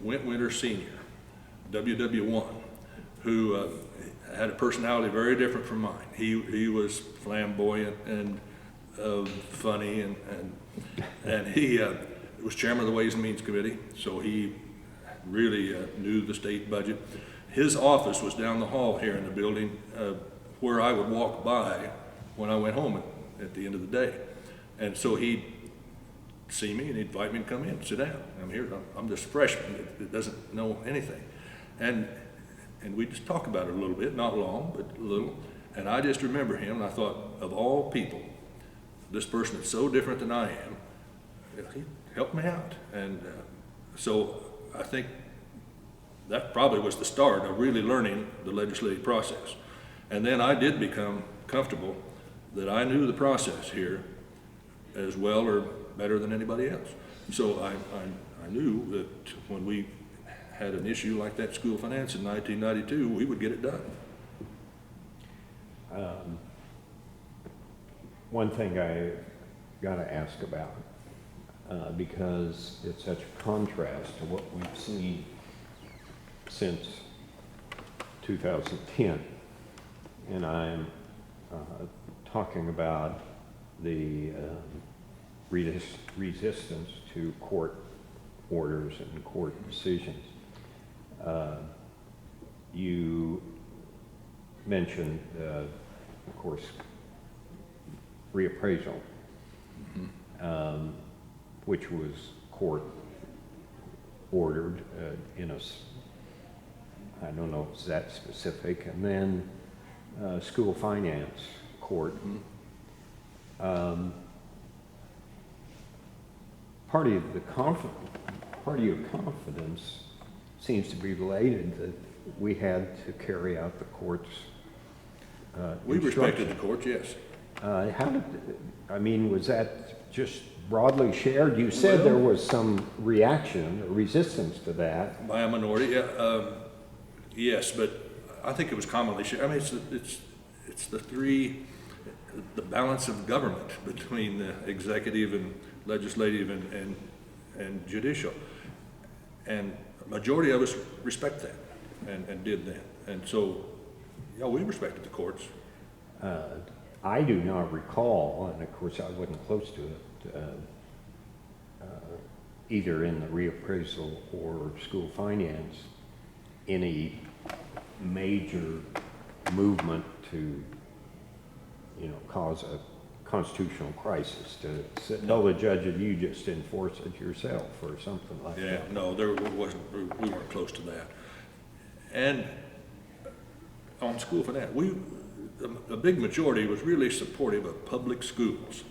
Speaker 2: Winter Sr., WW1, who had a personality very different from mine. He was flamboyant and funny, and he was chairman of the Ways and Means Committee, so he really knew the state budget. His office was down the hall here in the building where I would walk by when I went home at the end of the day. And so he'd see me and he'd invite me to come in, sit down. I'm here, I'm just a freshman that doesn't know anything. And we just talk about it a little bit, not long, but a little. And I just remember him, and I thought, of all people, this person is so different than I am, he helped me out. And so I think that probably was the start of really learning the legislative process. And then I did become comfortable that I knew the process here as well or better than anybody else. So I knew that when we had an issue like that school finance in 1992, we would get it done.
Speaker 1: One thing I got to ask about, because it's such a contrast to what we've seen since 2010, and I'm talking about the resistance to orders and court decisions. You mentioned, of course, reappraisal, which was court ordered in a, I don't know if it's that specific, and then school finance court. Part of your confidence seems to be related that we had to carry out the court's
Speaker 2: We respected the
Speaker 1: instructions.
Speaker 2: court, yes.
Speaker 1: How did, I mean, was that just broadly shared? You said
Speaker 2: Well-
Speaker 1: there was some reaction or resistance to that.
Speaker 2: By a minority, yeah, yes, but I think it was commonly shared. I mean, it's the balance of government between the executive and legislative and judicial. And a majority of us respect that and did that. And so, yeah, we respected the courts.
Speaker 1: I do not recall, and of course I wasn't close to it, either in the reappraisal or school finance, any major movement to, cause a constitutional crisis, to tell the judge that you just enforce it yourself or something like
Speaker 2: Yeah,
Speaker 1: that.
Speaker 2: no, there wasn't, we weren't close to that. And on school finance, a big majority was really supportive of public schools.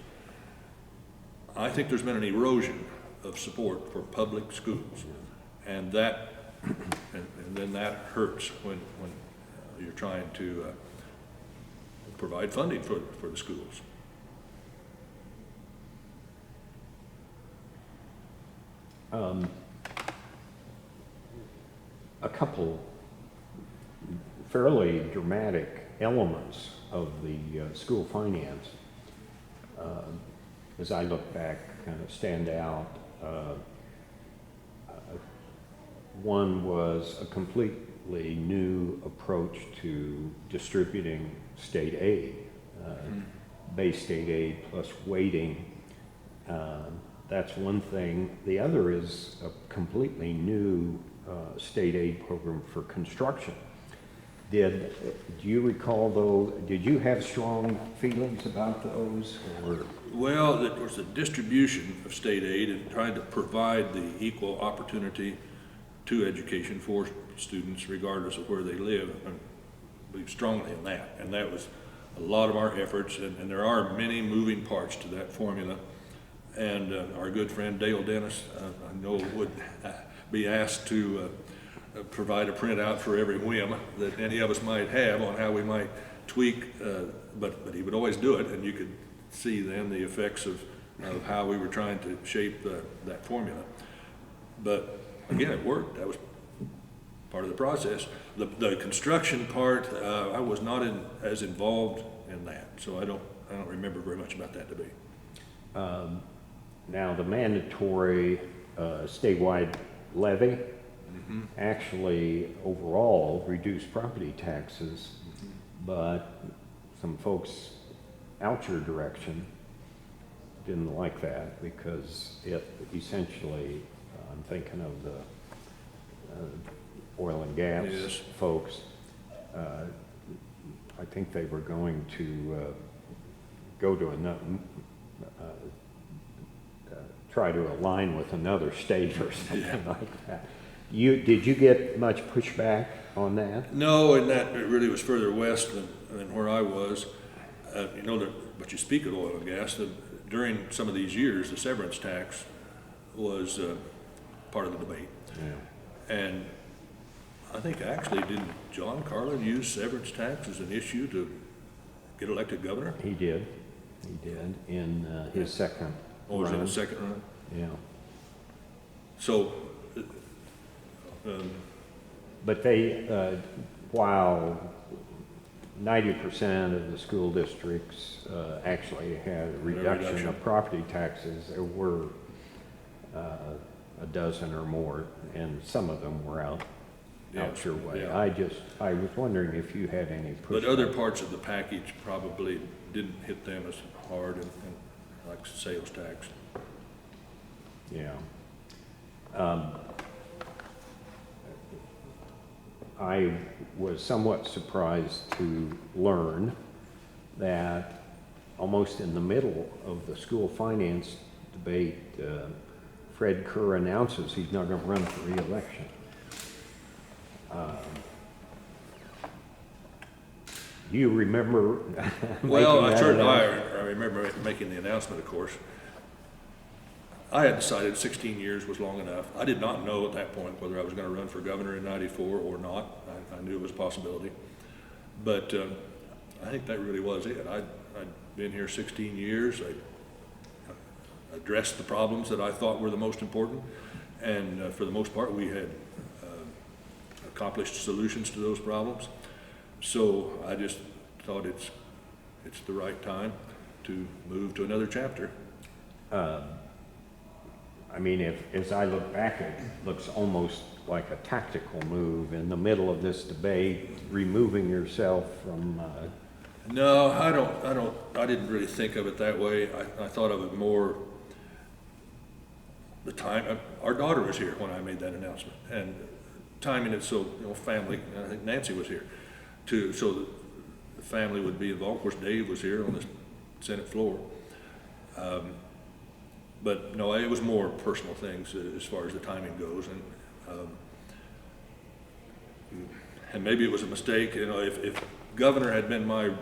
Speaker 2: I think there's been an erosion of support for public schools, and that, and then that hurts when you're trying to provide funding for the schools.
Speaker 1: A couple fairly dramatic elements of the school finance, as I look back, kind of stand out. One was a completely new approach to distributing state aid, base state aid plus weighting. That's one thing. The other is a completely new state aid program for construction. Do you recall though, did you have strong feelings about those, or?
Speaker 2: Well, there was a distribution of state aid and trying to provide the equal opportunity to education for students regardless of where they live. I believe strongly in that, and that was a lot of our efforts, and there are many moving parts to that formula. And our good friend Dale Dennis, I know would be asked to provide a printout for every whim that any of us might have on how we might tweak, but he would always do it, and you could see then the effects of how we were trying to shape that formula. But again, it worked. That was part of the process. The construction part, I was not as involved in that, so I don't remember very much about that debate.
Speaker 1: Now, the mandatory statewide levy actually overall reduced property taxes, but some folks out your direction didn't like that because it essentially, I'm thinking of the oil and gas
Speaker 2: Yes.
Speaker 1: folks, I think they were going to go to another, try to align with another state or something like that. Did you get much pushback on that?
Speaker 2: No, and that it really was further west than where I was. But you speak of oil and gas, during some of these years, the severance tax was part of the debate.
Speaker 1: Yeah.
Speaker 2: And I think actually, didn't John Carlin use severance tax as an issue to get elected governor?
Speaker 1: He did in his second
Speaker 2: Or was it
Speaker 1: run.
Speaker 2: a second run?
Speaker 1: Yeah.
Speaker 2: So,
Speaker 1: But they, while 90% of the school districts actually had a reduction of property taxes, there were a dozen or more, and some of them were out your way.
Speaker 2: Yeah.
Speaker 1: I was wondering if you had any pushback.
Speaker 2: but other parts of the package probably didn't hit them as hard, and like sales tax.
Speaker 1: Yeah. I was somewhat surprised to learn that almost in the middle of the school finance debate, Fred Kerr announces he's not going to run for re-election. Do you remember
Speaker 2: Well,
Speaker 1: making that announcement?
Speaker 2: I remember making the announcement, of course. I had decided 16 years was long enough. I did not know at that point whether I was going to run for governor in '94 or not. I knew it was a possibility. But I think that really was it. I'd been here 16 years. I addressed the problems that I thought were the most important. And for the most part, we had accomplished solutions to those problems. So I just thought it's the right time to move to another chapter.
Speaker 1: I mean, as I look back, it looks almost like a tactical move in the middle of this debate, removing yourself from.
Speaker 2: No, I didn't really think of it that way. I thought of it more the time. Our daughter was here when I made that announcement, and timing it so, family. I think Nancy was here too, so that the family would be involved. Of course, Dave was here on the Senate floor. But no, it was more personal things as far as the timing goes, and maybe it was a mistake. If governor had been my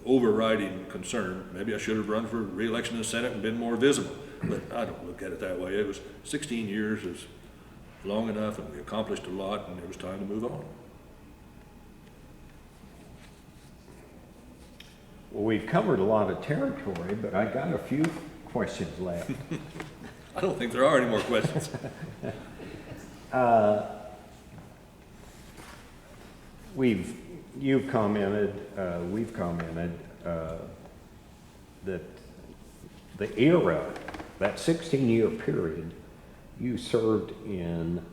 Speaker 2: overriding concern, maybe I should have run for re-election in the Senate and been more visible. But I don't look at it that way. It was 16 years is long enough, and we accomplished a lot, and it was time to move on.
Speaker 1: Well, we've covered a lot of territory, but I got a few questions left.
Speaker 2: I don't think there are any more questions.
Speaker 1: You've commented, we've commented that the era, that 16-year period, you served in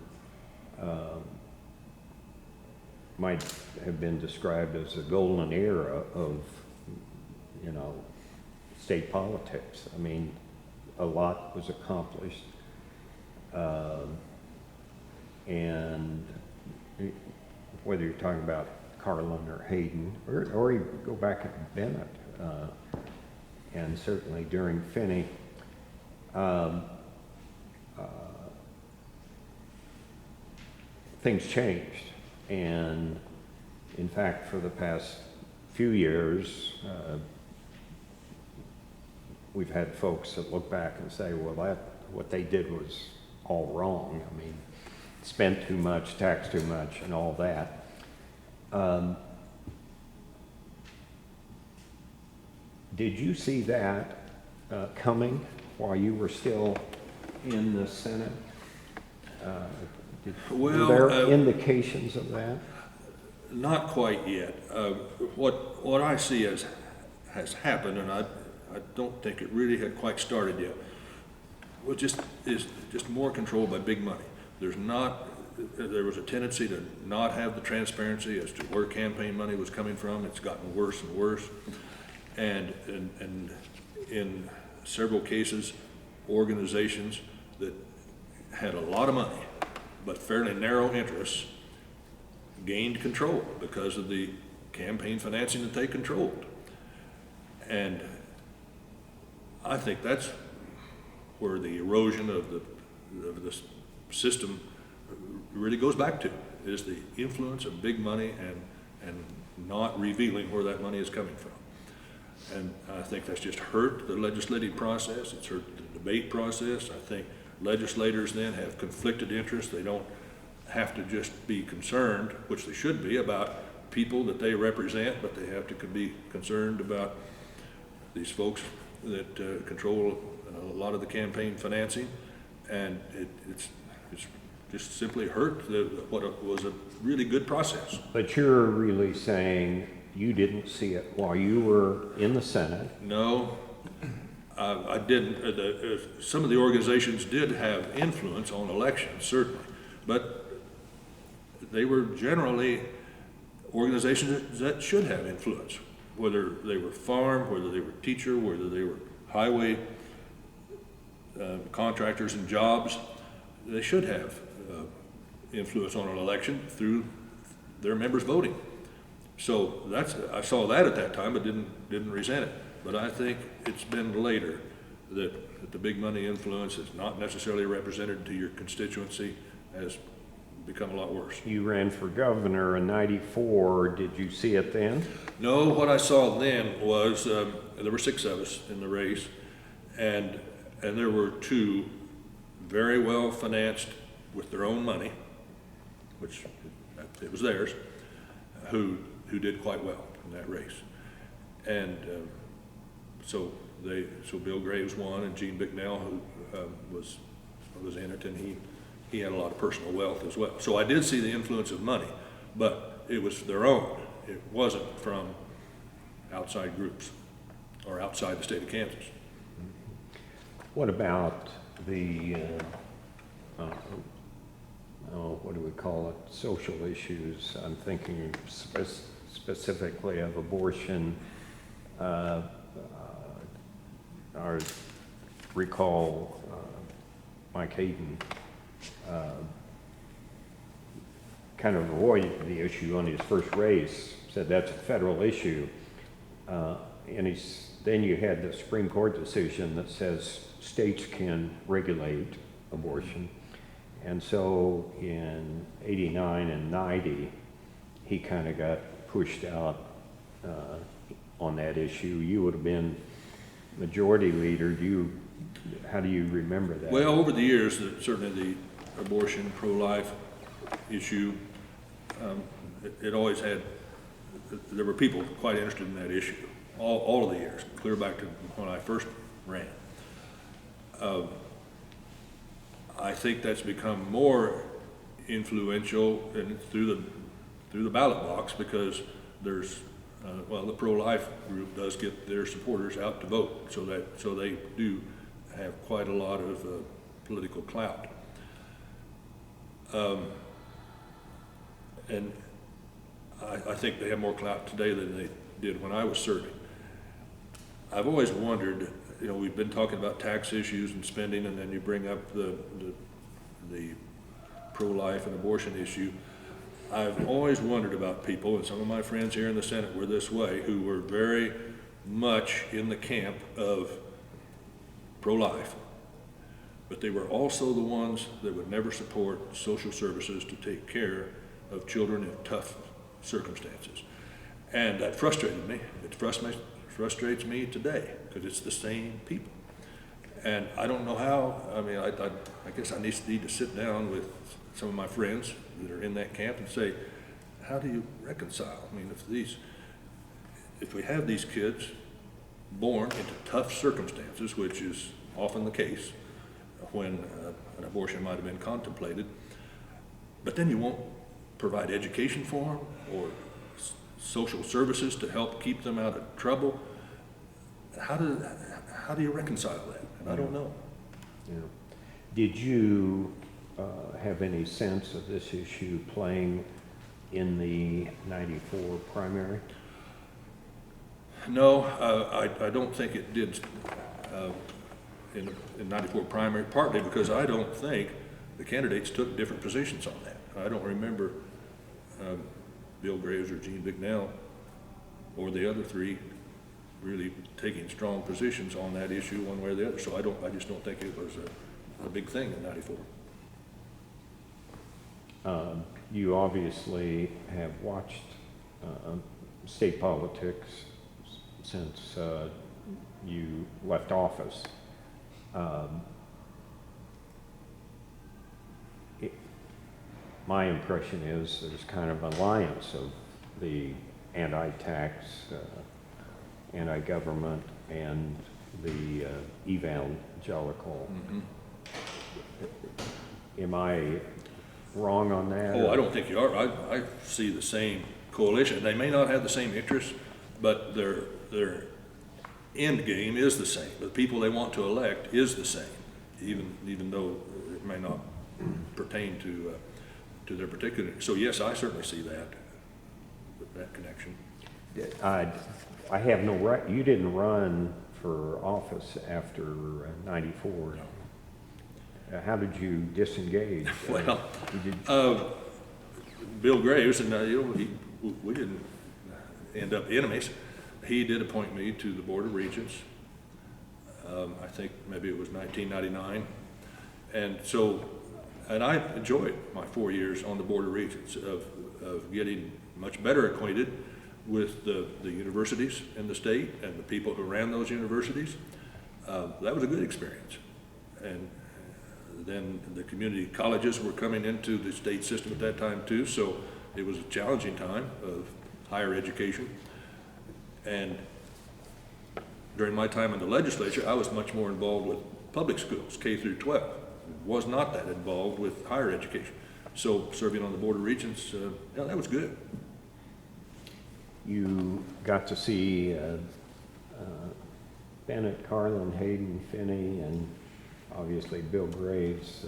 Speaker 1: might have been described as a golden era of, state politics. I mean, a lot was accomplished, and whether you're talking about Carlin or Hayden, or you go back at Bennett, and certainly during Finney, things changed. And in fact, for the past few years, we've had folks that look back and say, well, what they did was all wrong. I mean, spent too much, taxed too much, and all that. Did you see that coming while you were still in the Senate? Were there indications of that?
Speaker 2: Not quite yet. What I see has happened, and I don't think it really had quite started yet. Is just more controlled by big money. There was a tendency to not have the transparency as to where campaign money was coming from. It's gotten worse and worse, and in several cases, organizations that had a lot of money but fairly narrow interests gained control because of the campaign financing that they controlled. And I think that's where the erosion of the system really goes back to, is the influence of big money and not revealing where that money is coming from. And I think that's just hurt the legislative process. It's hurt the debate process. I think legislators then have conflicted interests. They don't have to just be concerned, which they should be, about people that they represent, but they have to be concerned about these folks that control a lot of the campaign financing. And it's just simply hurt what was a really good process.
Speaker 1: But you're really saying you didn't see it while you were in the Senate?
Speaker 2: No, I didn't. Some of the organizations did have influence on elections, certainly, but they were generally organizations that should have influence, whether they were farm, whether they were teacher, whether they were highway contractors and jobs. they should have influence on an election through their members voting. So I saw that at that time, but didn't resent it. But I think it's been later that the big money influence is not necessarily represented to your constituency has become a lot worse.
Speaker 1: You ran for governor in '94. Did you see it then?
Speaker 2: No, what I saw then was there were 6 of us in the race, and there were 2 very well financed with their own money, which it was theirs, who did quite well in that race. And so Bill Graves won, and Gene Bicknell, who was in it, and he had a lot of personal wealth as well. So I did see the influence of money, but it was their own. It wasn't from outside groups or outside the state of Kansas.
Speaker 1: What about the, what do we call it, social issues? I'm thinking specifically of abortion. I recall Mike Hayden kind of avoided the issue on his first race, said that's a federal issue. And then you had the Supreme Court decision that says states can regulate abortion. And so in '89 and '90, he kind of got pushed out on that issue. You would have been majority leader. How do you remember that?
Speaker 2: Well, over the years, certainly the abortion, pro-life issue, it always had, there were people quite interested in that issue, all of the years, clear back to when I first ran. I think that's become more influential through the ballot box, because there's the pro-life group does get their supporters out to vote, so they do have quite a lot of political clout. And I think they have more clout today than they did when I was serving. I've always wondered, we've been talking about tax issues and spending, and then you bring up the pro-life and abortion issue. I've always wondered about people, and some of my friends here in the Senate were this way, who were very much in the camp of pro-life, but they were also the ones that would never support social services to take care of children in tough circumstances. And that frustrated me. It frustrates me today, because it's the same people. And I don't know how. I guess I need to sit down with some of my friends that are in that camp and say, how do you reconcile? If we have these kids born into tough circumstances, which is often the case when an abortion might have been contemplated, but then you won't provide education for them or social services to help keep them out of trouble. How do you reconcile that? And I don't know.
Speaker 1: Yeah. Did you have any sense of this issue playing in the '94 primary?
Speaker 2: No, I don't think it did in '94 primary, partly because I don't think the candidates took different positions on that. I don't remember Bill Graves or Gene Bicknell or the other 3 really taking strong positions on that issue one way or the other. So I just don't think it was a big thing in '94.
Speaker 1: You obviously have watched state politics since you left office. My impression is there's kind of an alliance of the anti-tax, anti-government, and the evangelical.
Speaker 2: Mm-hmm.
Speaker 1: Am I wrong on that?
Speaker 2: Oh, I don't think you are. I see the same coalition. They may not have the same interests, but their end game is the same. The people they want to elect is the same, even though it may not pertain to their particular. So yes, I certainly see that connection.
Speaker 1: I have no right. You didn't run for office after '94.
Speaker 2: No.
Speaker 1: How did you disengage?
Speaker 2: Well,
Speaker 1: you did,
Speaker 2: Bill Graves, and we didn't end up enemies. He did appoint me to the Board of Regents. I think maybe it was 1999. And so, and I enjoyed my 4 years on the Board of Regents of getting much better acquainted with the universities in the state and the people who ran those universities. That was a good experience. And then the community colleges were coming into the state system at that time too, so it was a challenging time of higher education. And during my time in the legislature, I was much more involved with public schools, K through 12. Was not that involved with higher education. So serving on the Board of Regents, yeah, that was good.
Speaker 1: you got to see Bennett, Carlin, Hayden, Finney, and obviously Bill Graves,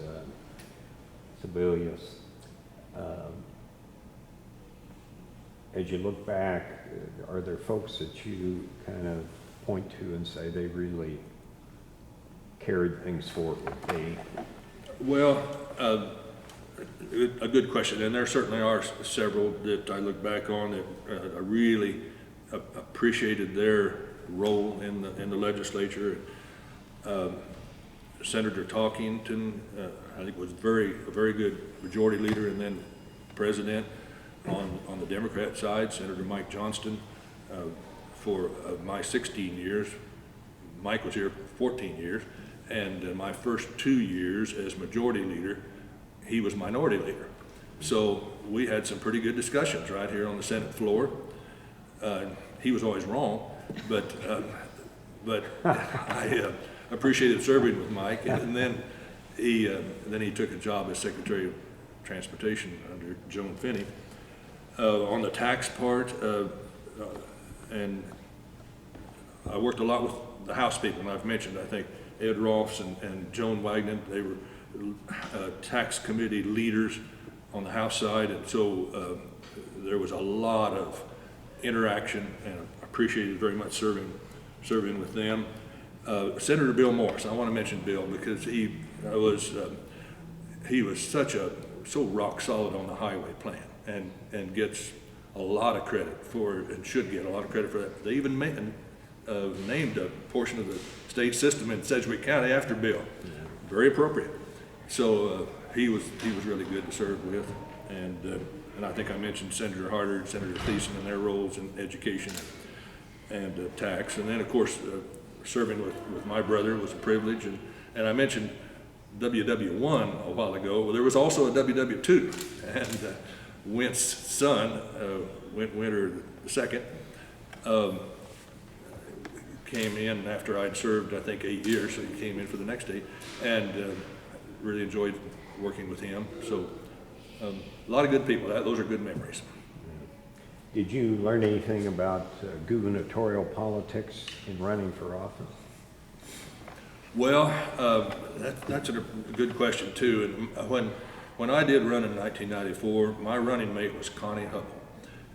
Speaker 1: Sebelius. As you look back, are there folks that you kind of point to and say they really carried things forward?
Speaker 2: Well, a good question, and there certainly are several that I look back on that I really appreciated their role in the legislature. Senator Talkington, I think was a very good majority leader and then president on the Democrat side. Senator Mike Johnston, for my 16 years. Mike was here 14 years, and my first 2 years as majority leader, he was minority leader. So we had some pretty good discussions right here on the Senate floor. He was always wrong, but I appreciated serving with Mike, and then he took a job as Secretary of Transportation under Joan Finney. On the tax part, and I worked a lot with the House people, and I've mentioned, I think, Ed Rolfs and Joan Wagner, they were tax committee leaders on the House side, and so there was a lot of interaction, and I appreciated very much serving with them. Senator Bill Morris, I want to mention Bill because he was so rock solid on the highway plan, and gets a lot of credit for, and should get a lot of credit for that. They even named a portion of the state system in Sedgwick County after Bill. Very appropriate. So he was really good to serve with, and I think I mentioned Senator Harder and Senator Thiessen and their roles in education and tax, and then of course serving with my brother was a privilege, and I mentioned WW1 a while ago. Well, there was also a WW2, and Went's son, Winter II, came in after I'd served, I think, 8 years, so he came in for the next 8, and really enjoyed working with him. So a lot of good people. Those are good memories.
Speaker 1: Did you learn anything about gubernatorial politics in running for office?
Speaker 2: Well, that's a good question too. And when I did run in 1994, my running mate was Connie Hubble,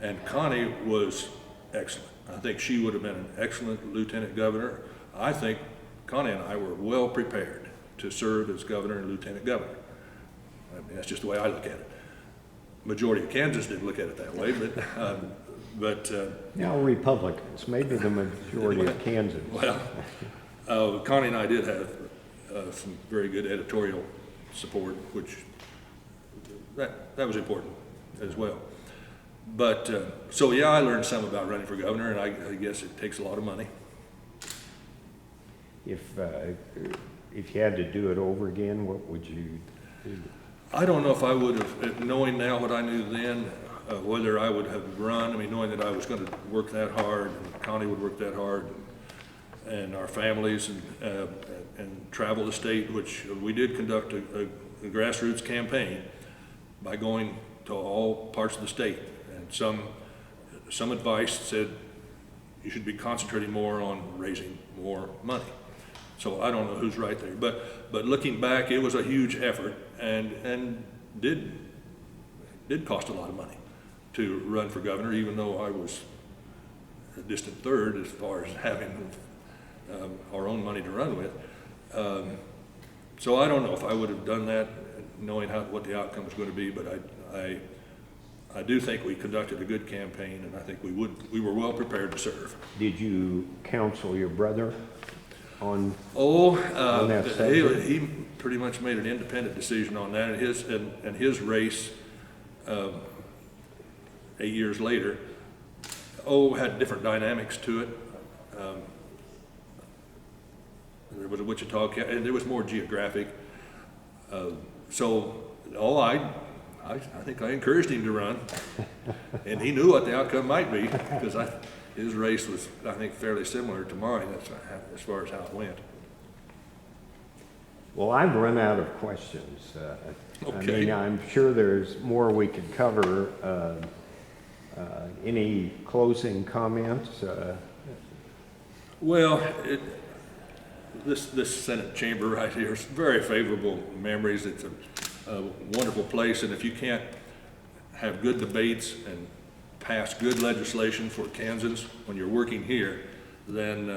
Speaker 2: and Connie was excellent. I think she would have been an excellent lieutenant governor. I think Connie and I were well prepared to serve as governor and lieutenant governor. I mean, that's just the way I look at it. Majority of Kansas didn't look at it that way, but
Speaker 1: Now Republicans, maybe the majority of Kansas.
Speaker 2: Well, Connie and I did have some very good editorial support, which that was important as well. But so yeah, I learned some about running for governor, and I guess it takes a lot of money.
Speaker 1: If you had to do it over again, what would you do?
Speaker 2: I don't know if I would have, knowing now what I knew then, whether I would have run. I mean, knowing that I was going to work that hard, and Connie would work that hard, and our families, and travel the state, which we did conduct a grassroots campaign by going to all parts of the state. And some advice said you should be concentrating more on raising more money. So I don't know who's right there, but looking back, it was a huge effort, and did cost a lot of money to run for governor, even though I was a distant third as far as having our own money to run with. So I don't know if I would have done that knowing what the outcome was going to be, but I do think we conducted a good campaign, and I think we were well prepared to serve.
Speaker 1: Did you counsel your brother on that
Speaker 2: He
Speaker 1: subject?
Speaker 2: pretty much made an independent decision on that, and his race, 8 years later, had different dynamics to it. There was a Wichita County, and there was more geographic. I think I encouraged him to run, and he knew what the outcome might be, because his race was, I think, fairly similar to mine as far as how it went.
Speaker 1: Well, I've run out of questions. I
Speaker 2: Okay.
Speaker 1: mean, I'm sure there's more we could cover. Any closing comments?
Speaker 2: Well, this Senate chamber right here is very favorable memories. It's a wonderful place, and if you can't have good debates and pass good legislation for Kansans when you're working here, then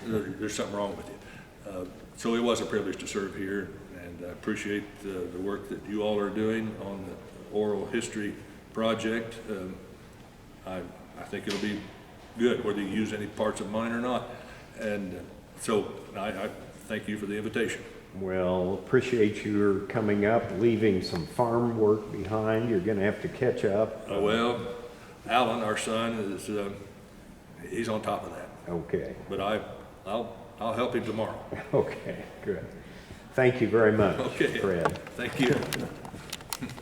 Speaker 2: there's something wrong with you. So it was a privilege to serve here, and I appreciate the work that you all are doing on the oral history project. I think it'll be good, whether you use any parts of mine or not. And so I thank you for the invitation.
Speaker 1: Well, appreciate your coming up, leaving some farm work behind. You're going to have to catch up.
Speaker 2: Well, Alan, our son, is he's on top of that.
Speaker 1: Okay.
Speaker 2: But I'll help him tomorrow.
Speaker 1: Okay, good. Thank you very much,
Speaker 2: Okay.
Speaker 1: Fred.
Speaker 2: Thank you.